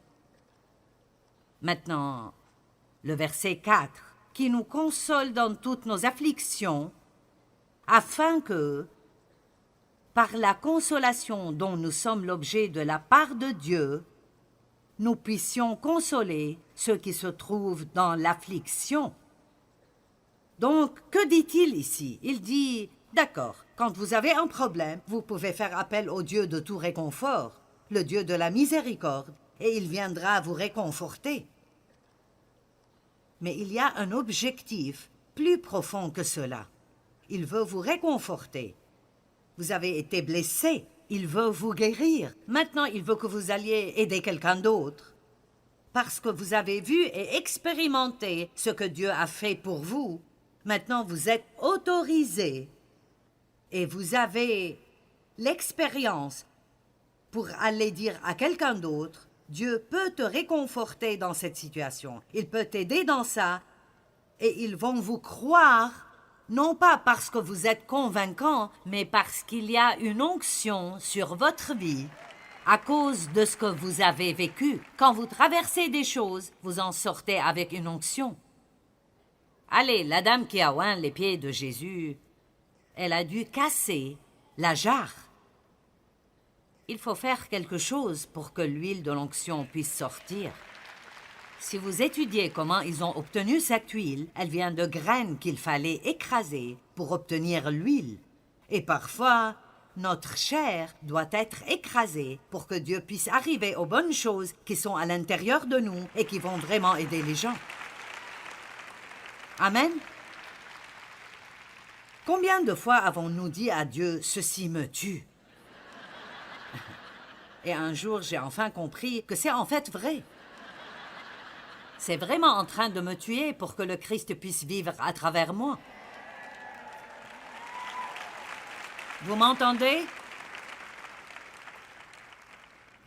Maintenant, le verset 4, qui nous console dans toutes nos afflictions, afin que, par la consolation dont nous sommes l'objet de la part de Dieu, nous puissions consoler ceux qui se trouvent dans l'affliction. Donc, que dit-il ici? Il dit, d'accord, quand vous avez un problème, vous pouvez faire appel au Dieu de tout réconfort, le Dieu de la miséricorde, et il viendra vous réconforter. Mais il y a un objectif plus profond que cela. Il veut vous réconforter. Vous avez été blessé, il veut vous guérir. Maintenant, il veut que vous alliez aider quelqu'un d'autre. Parce que vous avez vu et expérimenté ce que Dieu a fait pour vous, maintenant vous êtes autorisé et vous avez l'expérience pour aller dire à quelqu'un d'autre, Dieu peut te réconforter dans cette situation. Il peut t'aider dans ça et ils vont vous croire, non pas parce que vous êtes convaincant, mais parce qu'il y a une onction sur votre vie à cause de ce que vous avez vécu. Quand vous traversez des choses, vous en sortez avec une onction. Allez, la dame qui a oint les pieds de Jésus, elle a dû casser la jarre. Il faut faire quelque chose pour que l'huile de l'onction puisse sortir. Si vous étudiez comment ils ont obtenu cette huile, elle vient de graines qu'il fallait écraser pour obtenir l'huile. Et parfois, notre chair doit être écrasée pour que Dieu puisse arriver aux bonnes choses qui sont à l'intérieur de nous et qui vont vraiment aider les gens. Amen. Combien de fois avons-nous dit à Dieu, « Ceci me tue » Et un jour, j'ai enfin compris que c'est en fait vrai. C'est vraiment en train de me tuer pour que le Christ puisse vivre à travers moi. Vous m'entendez?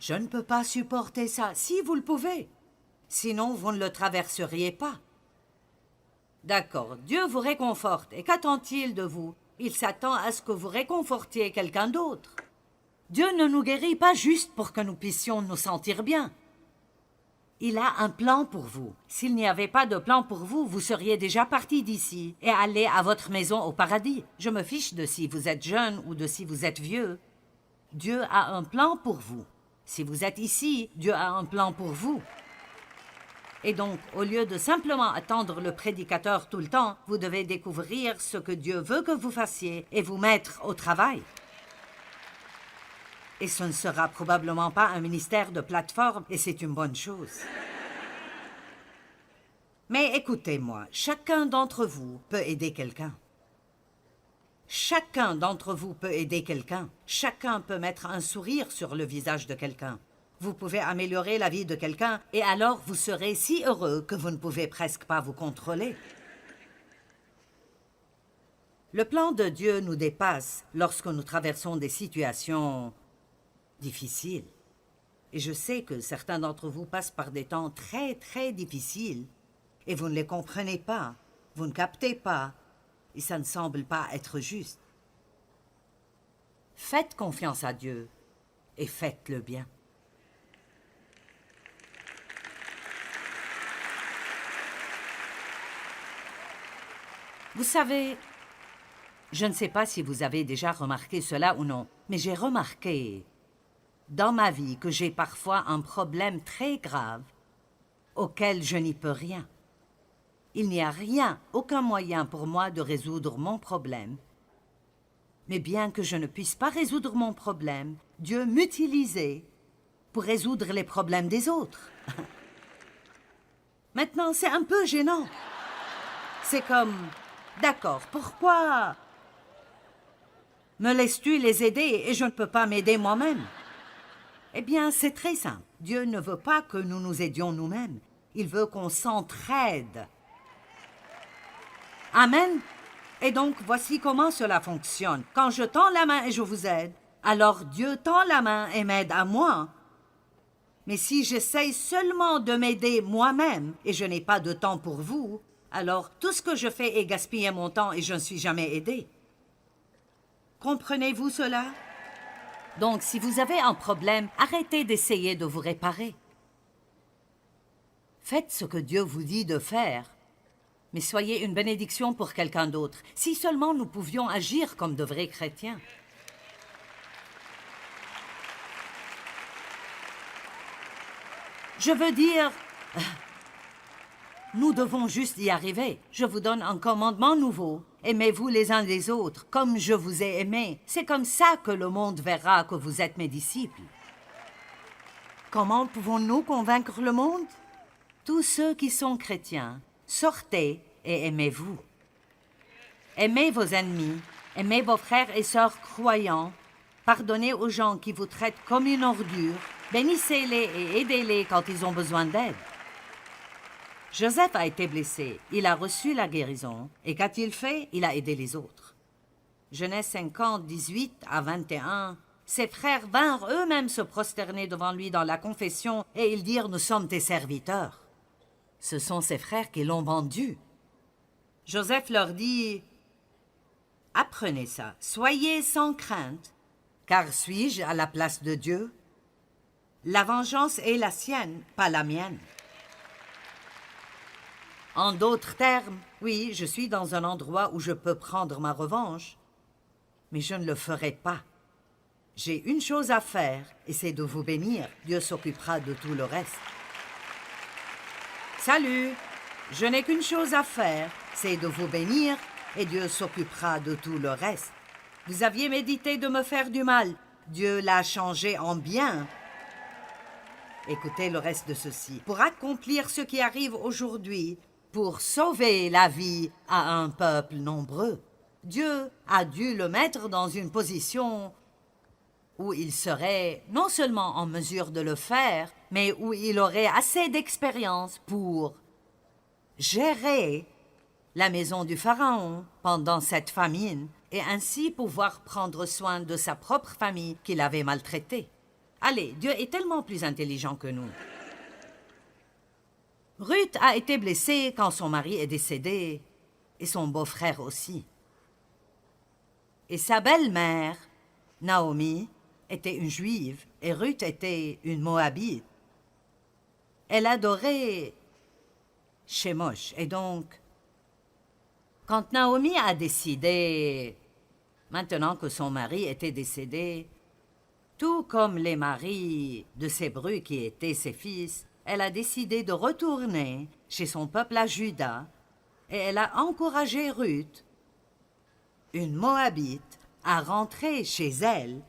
Je ne peux pas supporter ça. Si, vous le pouvez. Sinon, vous ne le traverseriez pas. D'accord, Dieu vous réconforte. Et qu'attend-il de vous? Il s'attend à ce que vous réconfortiez quelqu'un d'autre. Dieu ne nous guérit pas juste pour que nous puissions nous sentir bien. Il a un plan pour vous. S'il n'y avait pas de plan pour vous, vous seriez déjà parti d'ici et allé à votre maison au paradis. Je me fiche de si vous êtes jeune ou de si vous êtes vieux. Dieu a un plan pour vous. Si vous êtes ici, Dieu a un plan pour vous. Et donc, au lieu de simplement attendre le prédicateur tout le temps, vous devez découvrir ce que Dieu veut que vous fassiez et vous mettre au travail. Et ce ne sera probablement pas un ministère de plateforme, et c'est une bonne chose. Mais écoutez-moi, chacun d'entre vous peut aider quelqu'un. Chacun d'entre vous peut aider quelqu'un. Chacun peut mettre un sourire sur le visage de quelqu'un. Vous pouvez améliorer la vie de quelqu'un, et alors vous serez si heureux que vous ne pouvez presque pas vous contrôler. Le plan de Dieu nous dépasse lorsque nous traversons des situations difficiles. Et je sais que certains d'entre vous passent par des temps très, très difficiles, et vous ne les comprenez pas, vous ne captez pas, et ça ne semble pas être juste. Faites confiance à Dieu, et faites le bien. Vous savez, je ne sais pas si vous avez déjà remarqué cela ou non, mais j'ai remarqué dans ma vie que j'ai parfois un problème très grave auquel je n'y peux rien. Il n'y a rien, aucun moyen pour moi de résoudre mon problème. Mais bien que je ne puisse pas résoudre mon problème, Dieu m'utilisait pour résoudre les problèmes des autres. Maintenant, c'est un peu gênant. C'est comme, d'accord, pourquoi Me laisses-tu les aider et je ne peux pas m'aider moi-même? Eh bien, c'est très simple. Dieu ne veut pas que nous nous aidions nous-mêmes. Il veut qu'on s'entraide. Amen. Et donc, voici comment cela fonctionne. Quand je tends la main et je vous aide, alors Dieu tend la main et m'aide à moi. Mais si j'essaye seulement de m'aider moi-même et je n'ai pas de temps pour vous, alors tout ce que je fais est gaspiller mon temps et je ne suis jamais aidé. Comprenez-vous cela? Donc, si vous avez un problème, arrêtez d'essayer de vous réparer. Faites ce que Dieu vous dit de faire, mais soyez une bénédiction pour quelqu'un d'autre. Si seulement nous pouvions agir comme de vrais chrétiens. Je veux dire, nous devons juste y arriver. Je vous donne un commandement nouveau. Aimez-vous les uns les autres, comme je vous ai aimés. C'est comme ça que le monde verra que vous êtes mes disciples. Comment pouvons-nous convaincre le monde? Tous ceux qui sont chrétiens, sortez et aimez-vous. Aimez vos ennemis, aimez vos frères et sœurs croyants, pardonnez aux gens qui vous traitent comme une ordure, bénissez-les et aidez-les quand ils ont besoin d'aide. Joseph a été blessé, il a reçu la guérison, et qu'a-t-il fait? Il a aidé les autres. Genèse 50, 18 à 21, ses frères vinrent eux-mêmes se prosterner devant lui dans la confession, et ils dirent « Nous sommes tes serviteurs ». Ce sont ses frères qui l'ont vendu. Joseph leur dit « Apprenez ça, soyez sans crainte, car suis-je à la place de Dieu? La vengeance est la sienne, pas la mienne. » En d'autres termes, oui, je suis dans un endroit où je peux prendre ma revanche, mais je ne le ferai pas. J'ai une chose à faire, et c'est de vous bénir. Dieu s'occupera de tout le reste. Salut! Je n'ai qu'une chose à faire, c'est de vous bénir, et Dieu s'occupera de tout le reste. Vous aviez médité de me faire du mal. Dieu l'a changé en bien. Écoutez le reste de ceci. Pour accomplir ce qui arrive aujourd'hui, pour sauver la vie à un peuple nombreux, Dieu a dû le mettre dans une position où il serait non seulement en mesure de le faire, mais où il aurait assez d'expérience pour gérer la maison du Pharaon pendant cette famine et ainsi pouvoir prendre soin de sa propre famille qu'il avait maltraitée. Allez, Dieu est tellement plus intelligent que nous. Ruth a été blessée quand son mari est décédé, et son beau-frère aussi. Et sa belle-mère, Naomi, était une Juive, et Ruth était une Moabite. Elle adorait Chemosh, et donc, quand Naomi a décidé, maintenant que son mari était décédé, tout comme les maris de ses brus qui étaient ses fils, elle a décidé de retourner chez son peuple à Juda et elle a encouragé Ruth, une Moabite, à rentrer chez elle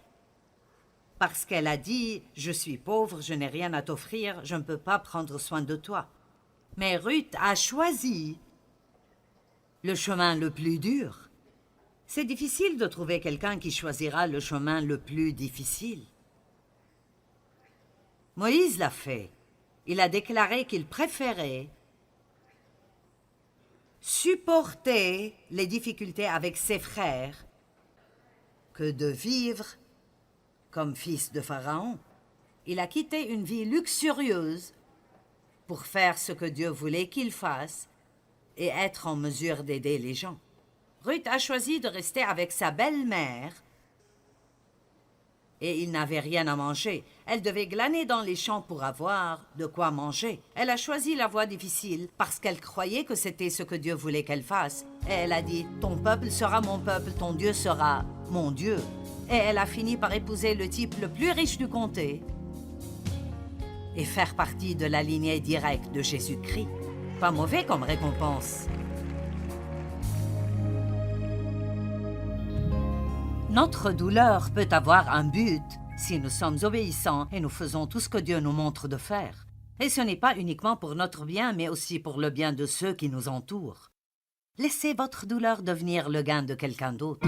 parce qu'elle a dit « Je suis pauvre, je n'ai rien à t'offrir, je ne peux pas prendre soin de toi. » Mais Ruth a choisi le chemin le plus dur. C'est difficile de trouver quelqu'un qui choisira le chemin le plus difficile. Moïse l'a fait. Il a déclaré qu'il préférait supporter les difficultés avec ses frères que de vivre comme fils de Pharaon. Il a quitté une vie luxurieuse pour faire ce que Dieu voulait qu'il fasse et être en mesure d'aider les gens. Ruth a choisi de rester avec sa belle-mère et il n'avait rien à manger. Elle devait glaner dans les champs pour avoir de quoi manger. Elle a choisi la voie difficile parce qu'elle croyait que c'était ce que Dieu voulait qu'elle fasse. Et elle a dit « Ton peuple sera mon peuple, ton Dieu sera mon Dieu. » Et elle a fini par épouser le type le plus riche du comté et faire partie de la lignée directe de Jésus-Christ. Pas mauvais comme récompense. Notre douleur peut avoir un but si nous sommes obéissants et nous faisons tout ce que Dieu nous montre de faire. Et ce n'est pas uniquement pour notre bien, mais aussi pour le bien de ceux qui nous entourent. Laissez votre douleur devenir le gain de quelqu'un d'autre.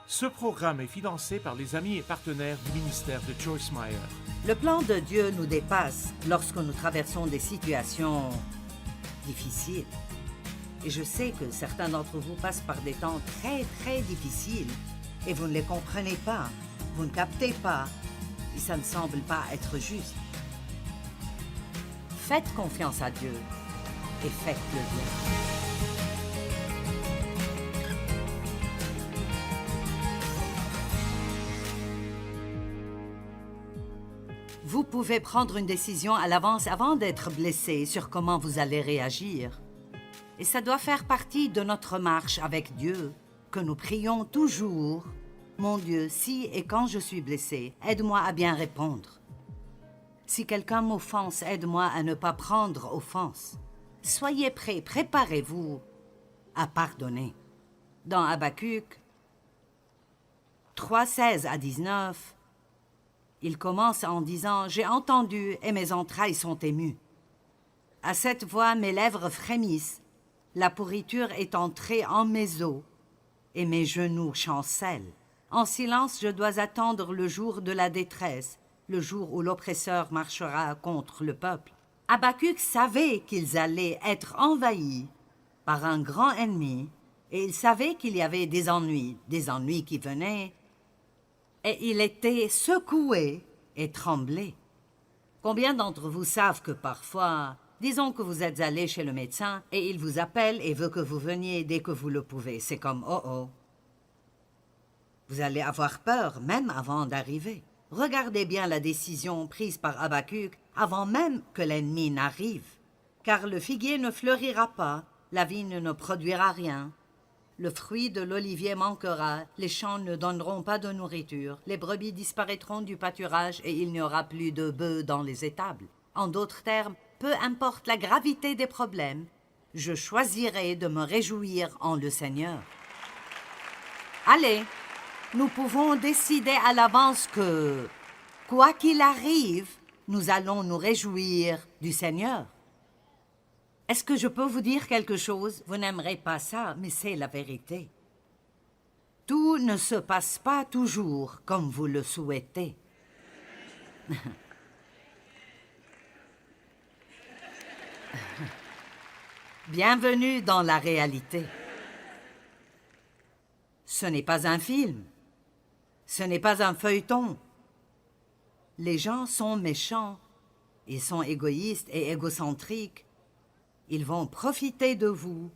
Ce programme est financé par les amis et partenaires du ministère de Joyce Meyer. Le plan de Dieu nous dépasse lorsque nous traversons des situations difficiles. Et je sais que certains d'entre vous passent par des temps très, très difficiles et vous ne les comprenez pas, vous ne captez pas et ça ne semble pas être juste. Faites confiance à Dieu et faites-le bien. Vous pouvez prendre une décision à l'avance avant d'être blessé sur comment vous allez réagir. Et ça doit faire partie de notre marche avec Dieu, que nous prions toujours. Mon Dieu, si et quand je suis blessé, aide-moi à bien répondre. Si quelqu'un m'offense, aide-moi à ne pas prendre offense. Soyez prêts, préparez-vous à pardonner. Dans Habacuc 3, 16 à 19, il commence en disant « J'ai entendu et mes entrailles sont émues. À cette voix, mes lèvres frémissent. La pourriture est entrée en mes os et mes genoux chancellent. En silence, je dois attendre le jour de la détresse, le jour où l'oppresseur marchera contre le peuple. » Habacuc savait qu'ils allaient être envahis par un grand ennemi et il savait qu'il y avait des ennuis qui venaient. Et il était secoué et tremblé. Combien d'entre vous savent que parfois, disons que vous êtes allé chez le médecin et il vous appelle et veut que vous veniez dès que vous le pouvez. C'est comme « oh oh ». Vous allez avoir peur même avant d'arriver. Regardez bien la décision prise par Habacuc avant même que l'ennemi n'arrive. Car le figuier ne fleurira pas, la vigne ne produira rien. Le fruit de l'olivier manquera, les champs ne donneront pas de nourriture, les brebis disparaîtront du pâturage et il n'y aura plus de bœufs dans les étables. En d'autres termes, peu importe la gravité des problèmes, je choisirai de me réjouir en le Seigneur. Allez, nous pouvons décider à l'avance que, quoi qu'il arrive, nous allons nous réjouir du Seigneur. Est-ce que je peux vous dire quelque chose? Vous n'aimerez pas ça, mais c'est la vérité. Tout ne se passe pas toujours comme vous le souhaitez. Bienvenue dans la réalité. Ce n'est pas un film. Ce n'est pas un feuilleton. Les gens sont méchants. Ils sont égoïstes et égocentriques. Ils vont profiter de vous.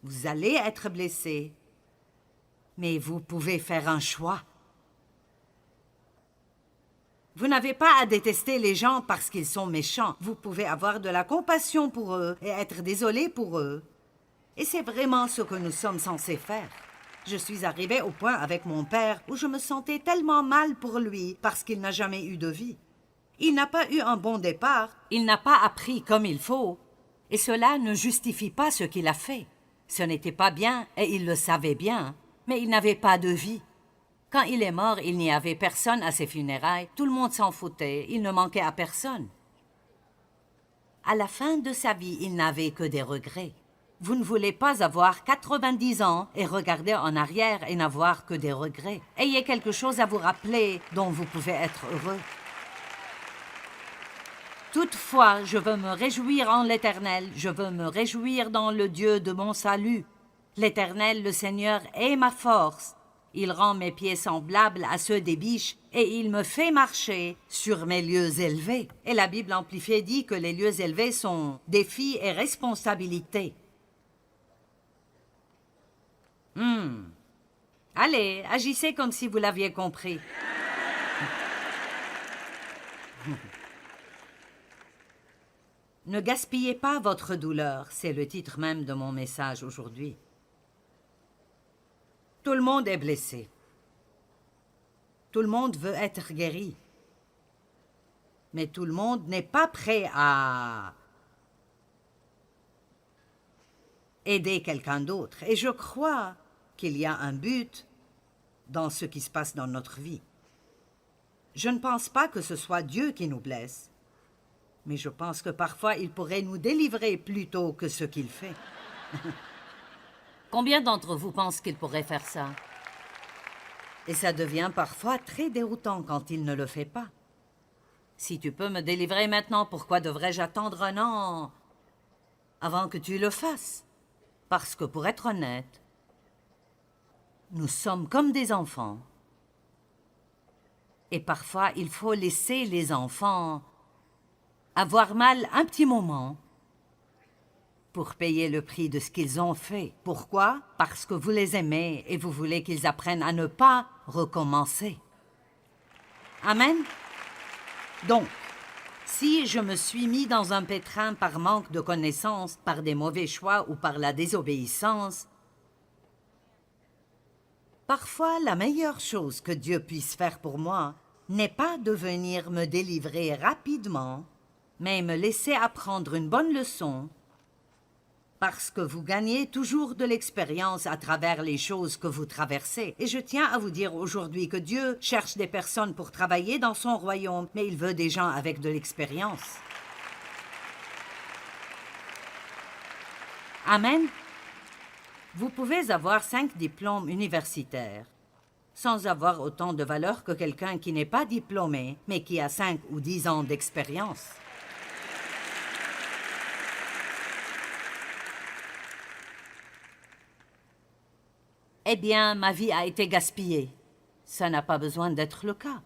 Vous allez être blessé. Mais vous pouvez faire un choix. Vous n'avez pas à détester les gens parce qu'ils sont méchants. Vous pouvez avoir de la compassion pour eux et être désolé pour eux. Et c'est vraiment ce que nous sommes censés faire. Je suis arrivée au point avec mon père où je me sentais tellement mal pour lui parce qu'il n'a jamais eu de vie. Il n'a pas eu un bon départ. Il n'a pas appris comme il faut. Et cela ne justifie pas ce qu'il a fait. Ce n'était pas bien et il le savait bien, mais il n'avait pas de vie. Quand il est mort, il n'y avait personne à ses funérailles, tout le monde s'en foutait, il ne manquait à personne. À la fin de sa vie, il n'avait que des regrets. Vous ne voulez pas avoir 90 ans et regarder en arrière et n'avoir que des regrets. Ayez quelque chose à vous rappeler dont vous pouvez être heureux. Toutefois, je veux me réjouir en l'Éternel, je veux me réjouir dans le Dieu de mon salut. L'Éternel, le Seigneur, est ma force. Il rend mes pieds semblables à ceux des biches et il me fait marcher sur mes lieux élevés. Et la Bible amplifiée dit que les lieux élevés sont défis et responsabilités. Allez, agissez comme si vous l'aviez compris. Ne gaspillez pas votre douleur, c'est le titre même de mon message aujourd'hui. Tout le monde est blessé. Tout le monde veut être guéri. Mais tout le monde n'est pas prêt à aider quelqu'un d'autre. Et je crois qu'il y a un but dans ce qui se passe dans notre vie. Je ne pense pas que ce soit Dieu qui nous blesse. Mais je pense que parfois, il pourrait nous délivrer plutôt que ce qu'il fait. Combien d'entre vous pensent qu'il pourrait faire ça? Et ça devient parfois très déroutant quand il ne le fait pas. Si tu peux me délivrer maintenant, pourquoi devrais-je attendre un an avant que tu le fasses? Parce que pour être honnête, nous sommes comme des enfants. Et parfois, il faut laisser les enfants avoir mal un petit moment pour payer le prix de ce qu'ils ont fait. Pourquoi? Parce que vous les aimez et vous voulez qu'ils apprennent à ne pas recommencer. Amen? Donc, si je me suis mis dans un pétrin par manque de connaissances, par des mauvais choix ou par la désobéissance, parfois la meilleure chose que Dieu puisse faire pour moi n'est pas de venir me délivrer rapidement, mais me laisser apprendre une bonne leçon, parce que vous gagnez toujours de l'expérience à travers les choses que vous traversez. Et je tiens à vous dire aujourd'hui que Dieu cherche des personnes pour travailler dans son royaume, mais il veut des gens avec de l'expérience. Amen. Vous pouvez avoir 5 diplômes universitaires, sans avoir autant de valeur que quelqu'un qui n'est pas diplômé, mais qui a 5 ou 10 ans d'expérience. Eh bien, ma vie a été gaspillée. Ça n'a pas besoin d'être le cas.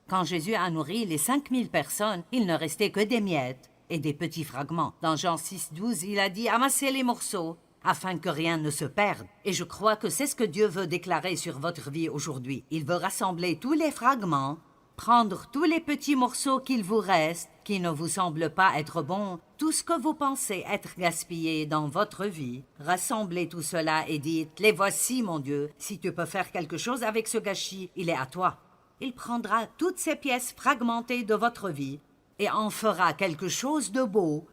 Quand Jésus a nourri les 5000 personnes, il ne restait que des miettes et des petits fragments. Dans Jean 6,12, il a dit « Amassez les morceaux » afin que rien ne se perde. Et je crois que c'est ce que Dieu veut déclarer sur votre vie aujourd'hui. Il veut rassembler tous les fragments, prendre tous les petits morceaux qu'il vous reste, qui ne vous semblent pas être bons, tout ce que vous pensez être gaspillé dans votre vie, rassemblez tout cela et dites « Les voici, mon Dieu, si tu peux faire quelque chose avec ce gâchis, il est à toi. » Il prendra toutes ces pièces fragmentées de votre vie et en fera quelque chose de beau,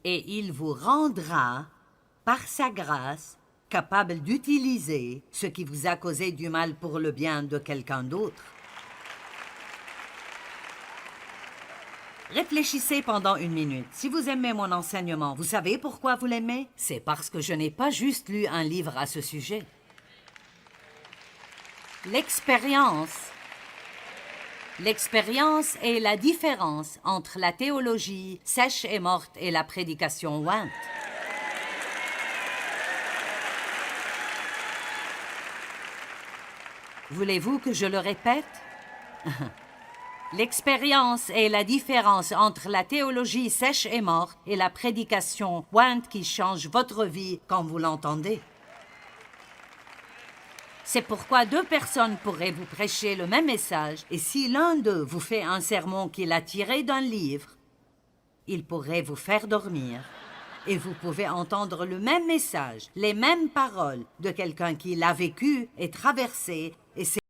et il vous rendra, par sa grâce, capable d'utiliser ce qui vous a causé du mal pour le bien de quelqu'un d'autre. Réfléchissez pendant 1 minute. Si vous aimez mon enseignement, vous savez pourquoi vous l'aimez? C'est parce que je n'ai pas juste lu un livre à ce sujet. L'expérience est la différence entre la théologie sèche et morte et la prédication ointe. Voulez-vous que je le répète? L'expérience est la différence entre la théologie sèche et morte et la prédication ointe qui change votre vie quand vous l'entendez. C'est pourquoi 2 personnes pourraient vous prêcher le même message, et si l'un d'eux vous fait un sermon qu'il a tiré d'un livre, il pourrait vous faire dormir. Et vous pouvez entendre le même message, les mêmes paroles de quelqu'un qui l'a vécu et traversé, et c'est